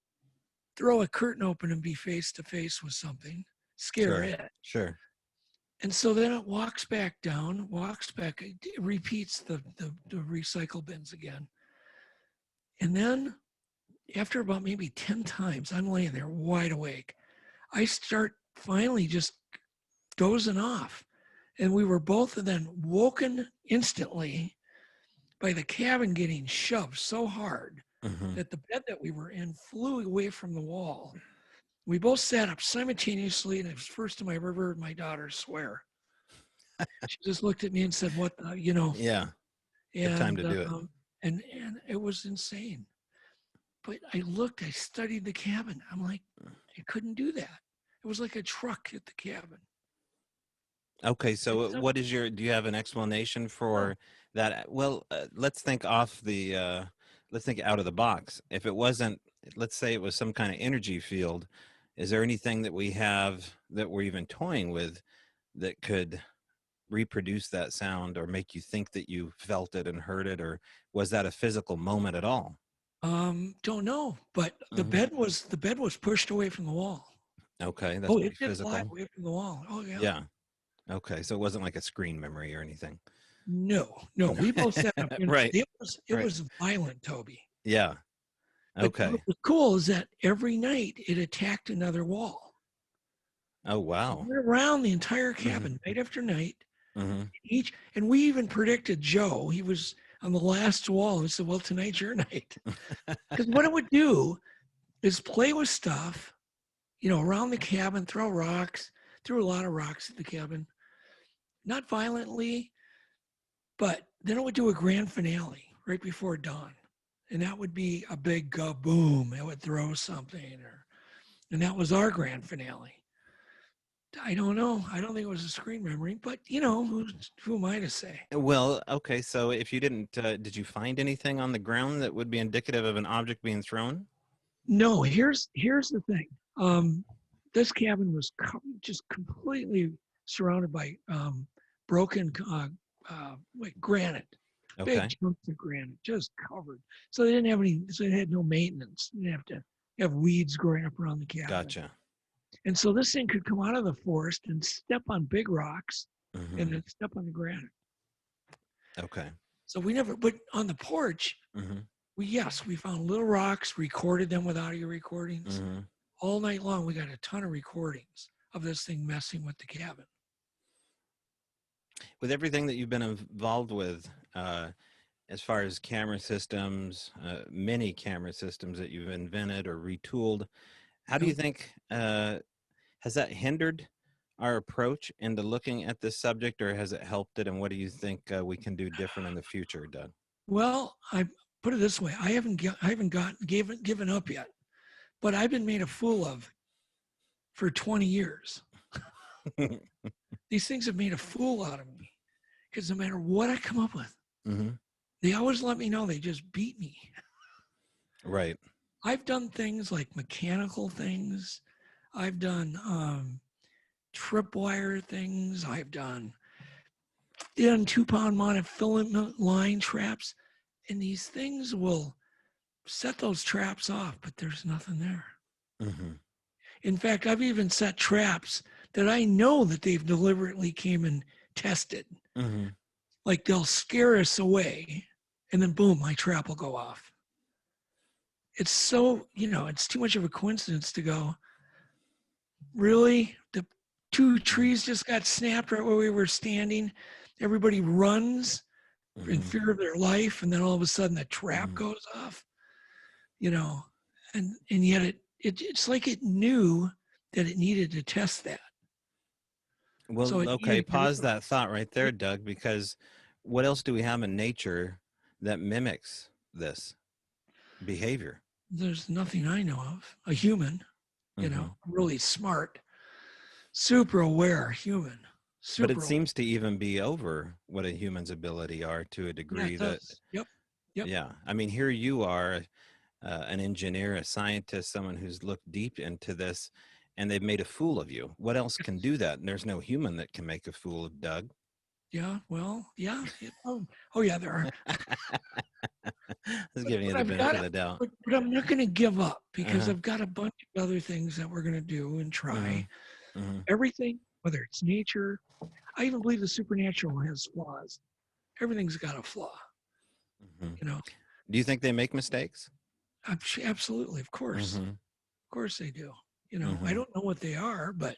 throw a curtain open and be face to face with something, scare it. Sure. And so then it walks back down, it repeats the recycle bins again. And then after about maybe 10 times, I'm laying there wide awake. I start finally just dozing off. And we were both then woken instantly by the cabin getting shoved so hard that the bed that we were in flew away from the wall. We both sat up simultaneously, and it was the first time I ever heard my daughter swear. She just looked at me and said, "What the, Yeah. Good time to do it. And it was insane. But I studied the cabin. I'm like, I couldn't do that. It was like a truck at the cabin. Okay, so do you have an explanation for that? Well, let's think out of the box. If it wasn't let's say it was some kind of energy field, is there anything that we have that we're even toying with that could reproduce that sound or make you think that you felt it and heard it, or was that a physical moment at all? Don't know, but the Hmm. bed was pushed away from the wall. Okay, that's Oh, pretty it did fly physical. away from the wall. Oh yeah. Yeah. Okay, so it wasn't like a screen memory or anything. No, no, we both sat up. You know, Right. it Right. was violent, Toby. Yeah. But what Okay. was cool is that every night it attacked another wall. Oh It wow. went around the entire Hmm. cabin night after night. Hmm. And we even predicted Joe. He was on the last wall. We said, "Well, tonight's your night," because what it would do is play with stuff, you know, around the cabin, throw rocks, threw a lot of rocks at the cabin, not violently, but then it would do a grand finale right before dawn. And that would be a big boom. It would throw something, and that was our grand finale. I don't know. I don't think it was a screen memory, but you know, who am I to say? Well, okay, so if you didn't, did you find anything on the ground that would be indicative of an object being thrown? No, here's the thing. This cabin was just completely surrounded by broken like granite, big Okay, chunks of granite, just covered. So they didn't have any. So they had no maintenance. They didn't have to have weeds growing up around the cabin. gotcha. And so this thing could come out of the forest and step on big rocks, Hmm. and then step on the granite. Okay. So we never. But on the porch, Hmm. we found little rocks, recorded them with audio recordings. Hmm. All night long, we got a ton of recordings of this thing messing with the cabin. With everything that you've been involved with, as far as camera systems, many camera systems that you've invented or retooled, how do you Yep. think has that hindered our approach into looking at this subject, or has it helped it? And what do you think we can do different in the future, Doug? Well, I put it this way: I haven't given up yet, but I've been made a fool of for 20 years. These things have made a fool out of me because no matter what I come up with, Hmm. they always let me know they just beat me. Right. I've done things like mechanical things. I've done tripwire things. I've done 2-pound monofilament line traps, and these things will set those traps off, but there's nothing there. Hmm. In fact, I've even set traps that I know that they've deliberately came and tested. Hmm. Like they'll scare us away, and then boom, my trap will go off. It's so, you know, it's too much of a coincidence to go, really? The two trees just got snapped right where we were standing. Everybody runs in Hmm. fear of their life, and then all of a sudden the trap Hmm. goes off, you know, and yet it's like it knew that it needed to test that. So Well, it okay, needed to get rid pause of that thought right there, it. Doug, because what else do we have in nature that mimics this behavior? There's nothing I know of. A human, you Hmm. know, really smart, super aware human, But it super aware. seems to even be over what a human's ability are to a Yeah, degree it that, does. Yep. Yep. yeah. I mean, here you are, an engineer, a scientist, someone who's looked deep into this, and they've made a fool of you. What else can do that? And there's no human that can make a fool of Doug. Yeah. Well, yeah. Oh, yeah, there are. Just But, giving you but the I've got benefit of to, the doubt. but I'm not going to give up because Uh-huh. I've got a bunch of other things that we're going to do and Uh-huh. try. Uh-huh. Everything, whether it's nature, I even believe the supernatural has flaws. Everything's got a flaw, Uh-huh. you know. Do you think they make mistakes? Absolutely, Uh-huh. of course they do. You know, I Uh-huh. don't know what they are, but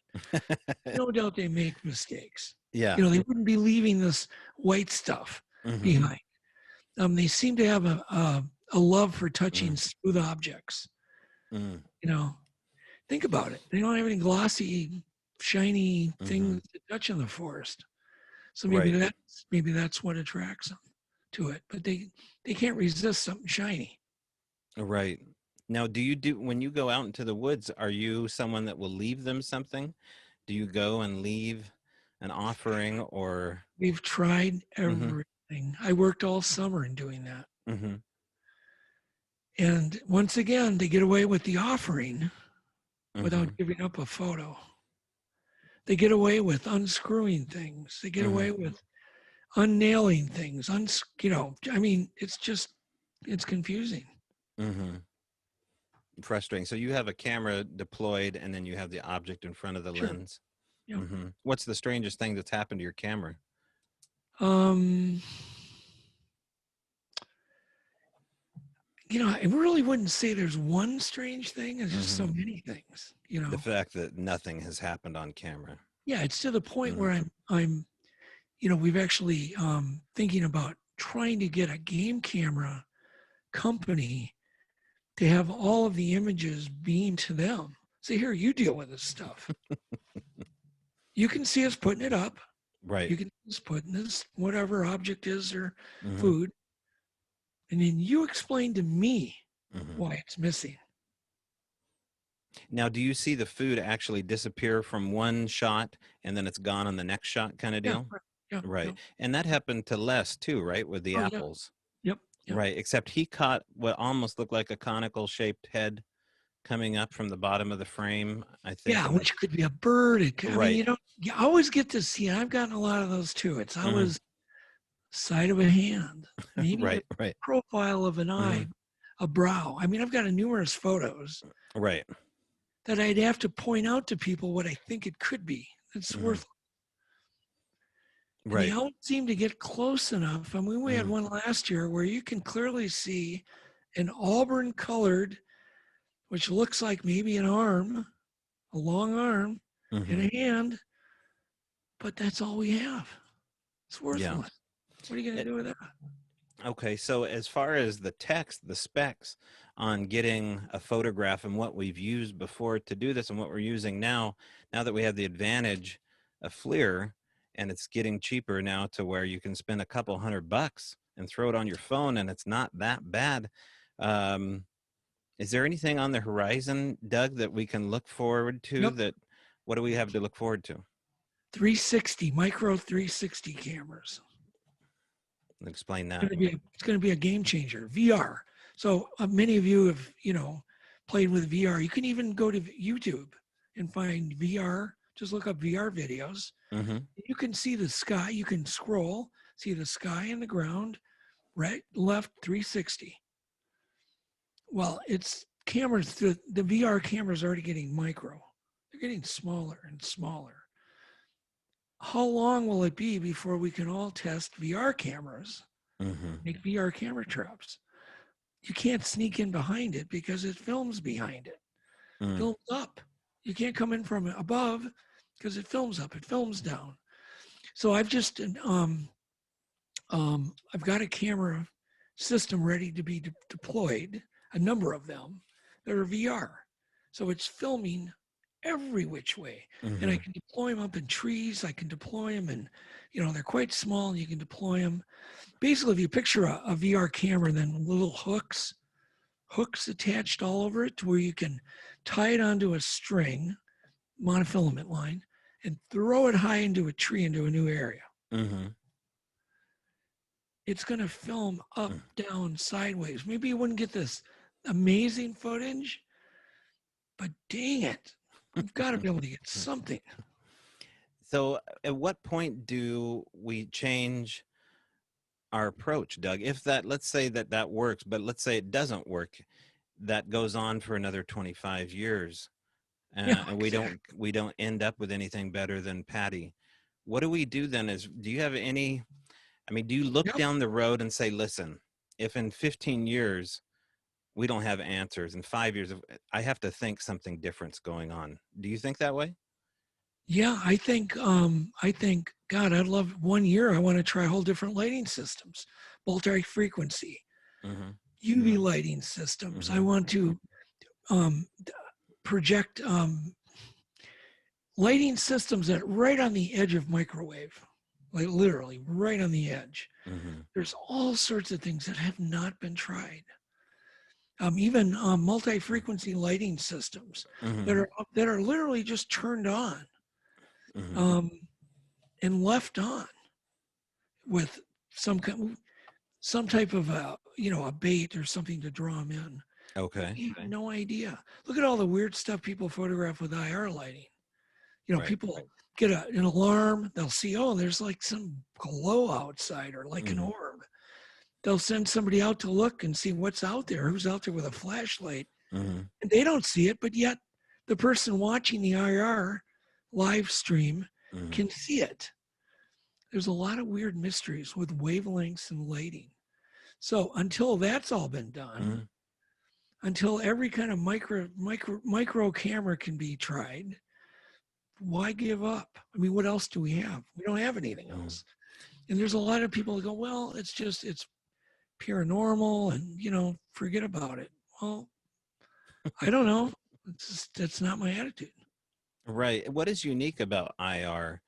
no doubt they make mistakes. Yeah. You know, they wouldn't be leaving this white stuff Uh-huh. behind. They seem to have a love for Uh-huh. touching smooth objects. Uh-huh. You know, think about it. They don't have any glossy, shiny Uh-huh. things to touch in the forest. So Right. maybe that's what attracts them to it. But they can't resist something shiny. Right. Now, when you go out into the woods, are you someone that will leave them something? Do you go and leave an offering or? We've tried Mm-hmm. everything. I worked all summer in doing that. Mm-hmm. And once again, they get away with the offering without Mm-hmm. giving up a photo. They get away with unscrewing things. They get away Mm-hmm. with unnailing things. I mean, it's confusing. Mm-hmm. Frustrating. So you have a camera deployed, and then you have the object in front of the Sure. lens. Yeah. Mm-hmm. What's the strangest thing that's happened to your camera? Um, I really wouldn't say there's one strange thing. There's just so Mm-hmm. many things, The fact that nothing has happened on camera. Yeah, it's to the point Mm-hmm. where I'm we've actually thinking about trying to get a game camera company to have all of the images beamed to them. So here, you deal with this stuff. You can see us putting it up. Right. You can see us putting this whatever object is or Mm-hmm. food, and then you explain to me Mm-hmm. why it's missing. Now, do you see the food actually disappear from one shot and then it's gone on the next shot kind of Yeah, deal? right. Yeah, yeah. Right. And that happened to Les too, right? With the Oh yeah. apples. Yep. Yep. Right. Except he caught what almost looked like a conical shaped head coming up from the bottom of the frame, I think. Yeah, And which could be a bird. I mean, right. you always get to see, and I've gotten a lot of those too. It's Mm-hmm. always side of a hand, maybe the Right. Right. profile of an Mm-hmm. eye, a brow. I mean, I've got numerous photos Right. that I'd have to point out to people what I think it could be. It's Mm-hmm. worth, and they Right. always seem to get close enough. I mean, we had Mm-hmm. one last year where you can clearly see an auburn colored, which looks like maybe an arm, a long arm, and Mm-hmm. a hand, but that's all we have. It's Yeah. worthless. What are you going to do with that? Okay, so as far as the text, the specs on getting a photograph and what we've used before to do this and what we're using now that we have the advantage of FLIR and it's getting cheaper now to where you can spend a couple $100 and throw it on your phone and it's not that bad. Um, is there anything on the horizon, Doug, that we can look forward to Yep. what do we have to look forward to? 360 micro 360 cameras. Explain that. It's going to be a game changer. VR. So many of you have played with VR. You can even go to YouTube and find VR. Just look up VR videos. Mm-hmm. You can see the sky. You can scroll, see the sky and the ground, right, left, 360. Well, it's cameras. The VR cameras are already getting micro. They're getting smaller and smaller. How long will it be before we can all test VR cameras, Mm-hmm. make VR camera traps? You can't sneak in behind it because it films behind it. Mm-hmm. Films up. You can't come in from above because it films up. It films down. So I've just I've got a camera system ready to be deployed, a number of them that are VR. So it's filming every which way. Mm-hmm. And I can deploy them up in trees. I can deploy them and, they're quite small and you can deploy them. Basically, if you picture a VR camera, then little hooks attached all over it to where you can tie it onto a string, monofilament line, and throw it high into a tree, into a new area. Mm-hmm. It's going to film up, down, sideways. Maybe you wouldn't get this amazing footage, but dang it, we've got to be able to get something. So at what point do we change our approach, Doug? If let's say that works, but let's say it doesn't work, that goes on for another 25 years. And we don't end up with anything better than Patty. What do we do then? Do you have do you look down the road and say, listen, if in 15 years we don't have answers, in 5 years, I have to think something different's going on. Do you think that way? Yeah, I think, God, I'd love 1 year. I want to try whole different lighting systems, multi-frequency, Mm-hmm. UV lighting systems. Mm-hmm. I want to project lighting systems that right on the edge of microwave, like literally right on the edge. Mm-hmm. There's all sorts of things that have not been tried. Even multi-frequency lighting systems Mm-hmm. that are literally just turned on. Mm-hmm. And left on with some kind. some type of a, a bait or something to draw them in. Okay. You have no idea. Look at all the weird stuff people photograph with IR lighting. Right. People get an alarm. They'll see, oh, there's like some glow outside or like an orb. They'll send somebody out to look and see what's out there, who's out there with a flashlight. And they don't see it, but yet the person watching the IR live stream can see it. There's a lot of weird mysteries with wavelengths and lighting. So until that's all been done, until every kind of micro camera can be tried, why give up? I mean, what else do we have? We don't have anything else. And there's a lot of people that go, well, it's paranormal and, forget about it. Well, I don't know. That's not my attitude. Right. What is unique about IR,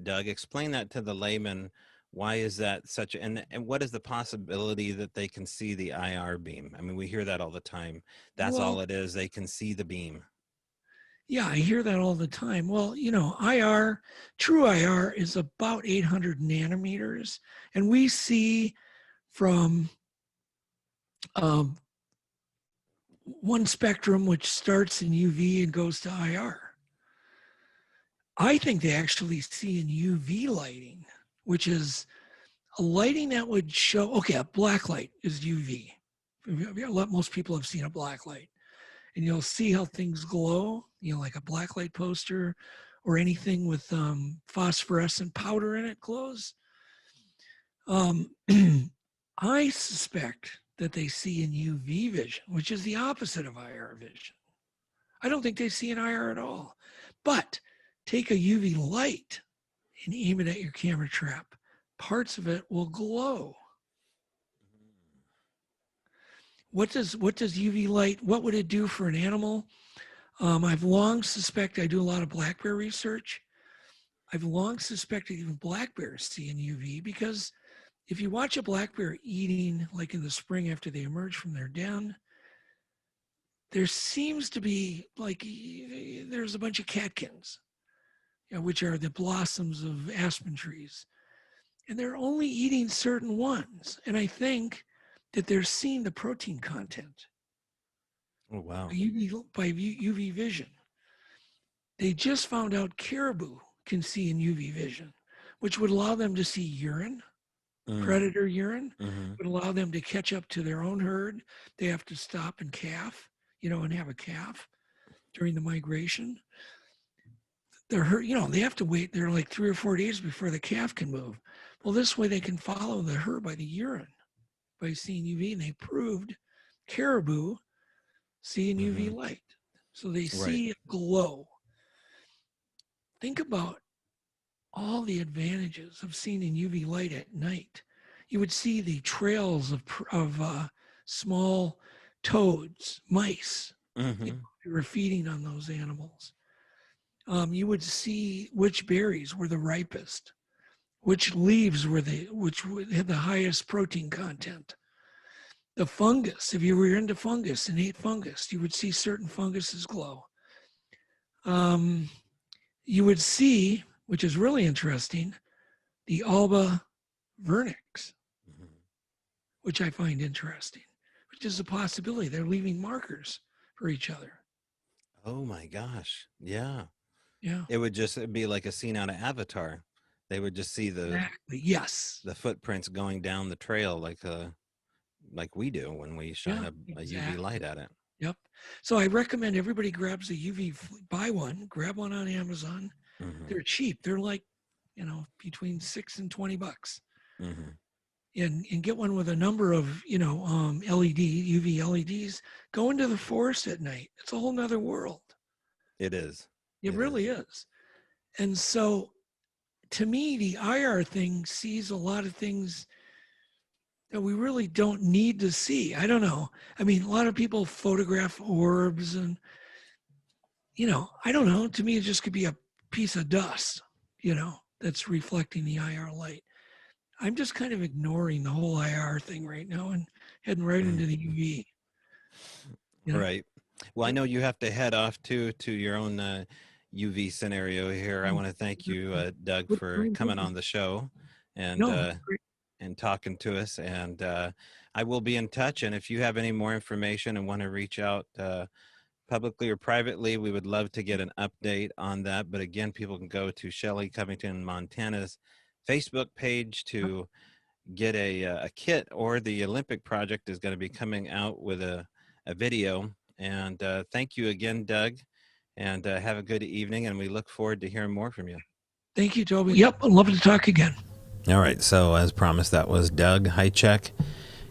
Doug? Explain that to the layman. Why is that such and what is the possibility that they can see the IR beam? I mean, we hear that all the time. That's all it is. They can see the beam. Yeah, I hear that all the time. Well, IR, true IR is about 800 nanometers. And we see from one spectrum, which starts in UV and goes to IR. I think they actually see in UV lighting, which is a lighting that would show, okay, a black light is UV. Most people have seen a black light. And you'll see how things glow, like a black light poster or anything with phosphorescent powder in it glows. I suspect that they see in UV vision, which is the opposite of IR vision. I don't think they see in IR at all. But take a UV light and aim it at your camera trap. Parts of it will glow. What does UV light, what would it do for an animal? I've long suspected, I do a lot of black bear research. I've long suspected even black bears see in UV because if you watch a black bear eating, like in the spring after they emerge from their den, there seems to be there's a bunch of catkins, which are the blossoms of aspen trees. And they're only eating certain ones. And I think that they're seeing the protein content. Oh, wow. By UV vision. They just found out caribou can see in UV vision, which would allow them to see urine, predator urine, would allow them to catch up to their own herd. They have to stop and calf, and have a calf during the migration. Their herd, they have to wait. They're like 3 or 4 days before the calf can move. Well, this way they can follow the herd by the urine, by seeing UV, and they proved caribou see in UV light. So they see a glow. Think about all the advantages of seeing in UV light at night. You would see the trails of small toads, mice, who were feeding on those animals. You would see which berries were the ripest, which leaves were which had the highest protein content. The fungus, if you were into fungus and ate fungus, you would see certain funguses glow. You would see, which is really interesting, the Alba Vernix, which I find interesting, which is a possibility. They're leaving markers for each other. Oh my gosh. Yeah. Yeah. It would just be like a scene out of Avatar. They would just see the footprints going down the trail like we do when we shine a UV light at it. Yep. So I recommend everybody grabs a UV, buy one, grab one on Amazon. They're cheap. They're like, between $6 and $20. And get one with a number of, UV LEDs. Go into the forest at night. It's a whole nother world. It is. It really is. And so to me, the IR thing sees a lot of things that we really don't need to see. I don't know. I mean, a lot of people photograph orbs and, I don't know. To me, it just could be a piece of dust, that's reflecting the IR light. I'm just kind of ignoring the whole IR thing right now and heading right into the UV. Right. Well, I know you have to head off to your own UV scenario here. I want to thank you, Doug, for coming on the show. And and talking to us. And I will be in touch. And if you have any more information and want to reach out publicly or privately, we would love to get an update on that. But again, people can go to Shelley Covington, Montana's Facebook page to get a kit, or the Olympic Project is going to be coming out with a video. And thank you again, Doug, and have a good evening. And we look forward to hearing more from you. Thank you, Toby. Yep, I'd love to talk again. All right. So as promised, that was Doug Hajicek.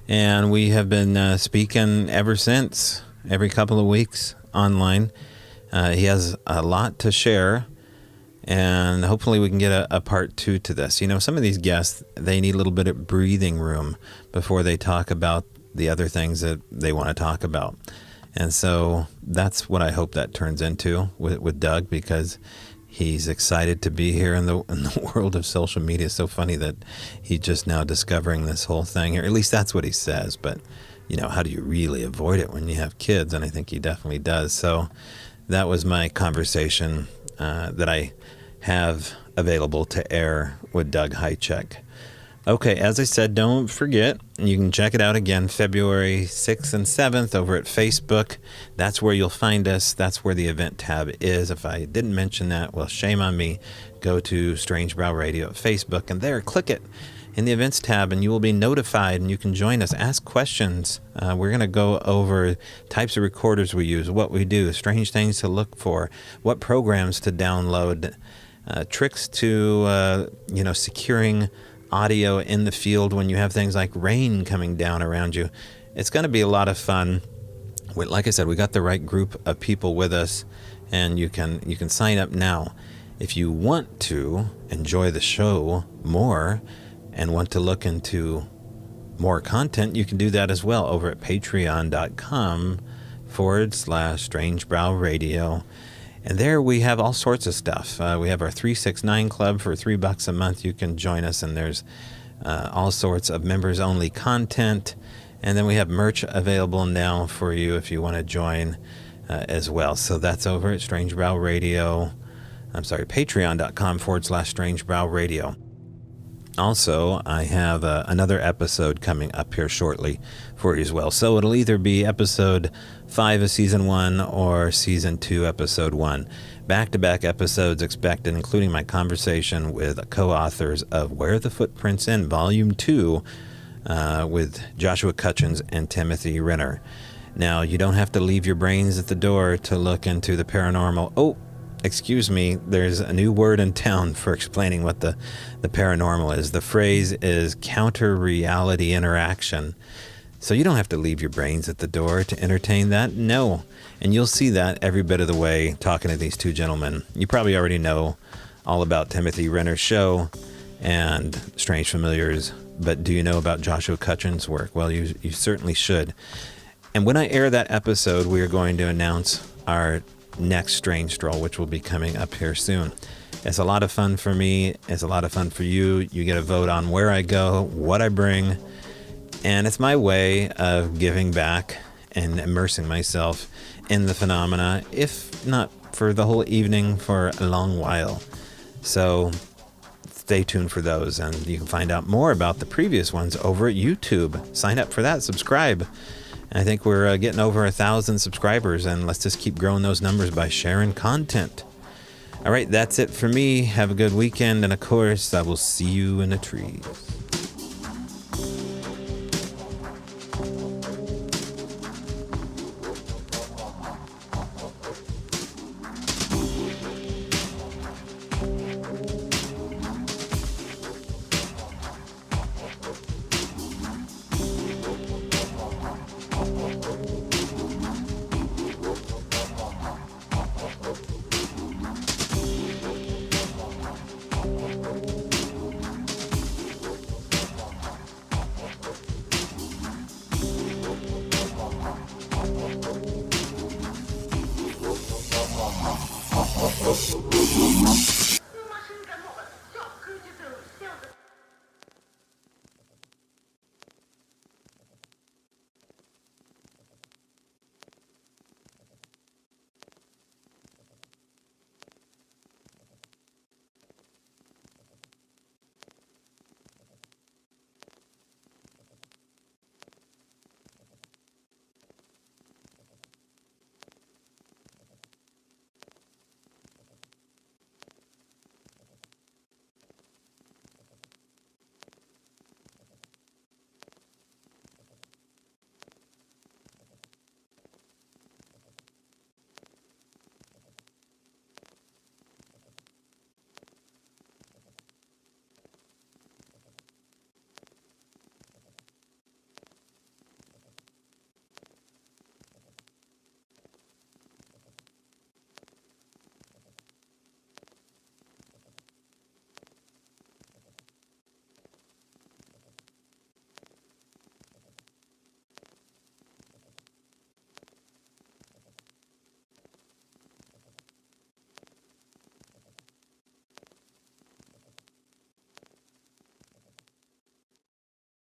And we have been speaking ever since, every couple of weeks online. He has a lot to share, and hopefully we can get a part 2 to this. You know, some of these guests, they need a little bit of breathing room before they talk about the other things that they want to talk about. And so that's what I hope that turns into with Doug, because he's excited to be here in the world of social media. It's so funny that he's just now discovering this whole thing here. At least that's what he says. But, you know, how do you really avoid it when you have kids? And I think he definitely does. So that was my conversation that I have available to air with Doug Hajicek. Okay, as I said, don't forget, you can check it out again February 6th and 7th over at Facebook. That's where you'll find us. That's where the event tab is. If I didn't mention that, well, shame on me. Go to Strange Brow Radio at Facebook, and there, click it in the events tab, and you will be notified, and you can join us. Ask questions. We're going to go over types of recorders we use, what we do, strange things to look for, what programs to download, tricks to, securing audio in the field when you have things like rain coming down around you. It's going to be a lot of fun. Like I said, we got the right group of people with us, and you can sign up now. If you want to enjoy the show more and want to look into more content, you can do that as well over at patreon.com/Strange Brow Radio. And there we have all sorts of stuff. We have our 369 Club for $3 a month. You can join us, and there's all sorts of members-only content. And then we have merch available now for you if you want to join as well. So that's over at Strange Brow Radio. Patreon.com/Strange Brow Radio. Also, I have another episode coming up here shortly for you as well. So it'll either be episode 5 of season 1 or season 2, episode 1. Back-to-back episodes expected, including my conversation with co-authors of Where the Footprints In, Volume 2, with Joshua Cutchins and Timothy Renner. Now, you don't have to leave your brains at the door to look into the paranormal. Oh, excuse me, there's a new word in town for explaining what the paranormal is. The phrase is counter-reality interaction. So you don't have to leave your brains at the door to entertain that. No. And you'll see that every bit of the way talking to these two gentlemen. You probably already know all about Timothy Renner's show and Strange Familiars, but do you know about Joshua Cutchin's work? Well, you certainly should. And when I air that episode, we are going to announce our next Strange Stroll, which will be coming up here soon. It's a lot of fun for me. It's a lot of fun for you. You get a vote on where I go, what I bring, and it's my way of giving back and immersing myself in the phenomena, if not for the whole evening, for a long while. So stay tuned for those, and you can find out more about the previous ones over at YouTube. Sign up for that, subscribe. I think we're getting over 1,000 subscribers, and let's just keep growing those numbers by sharing content. All right, that's it for me. Have a good weekend, and of course, I will see you in the trees.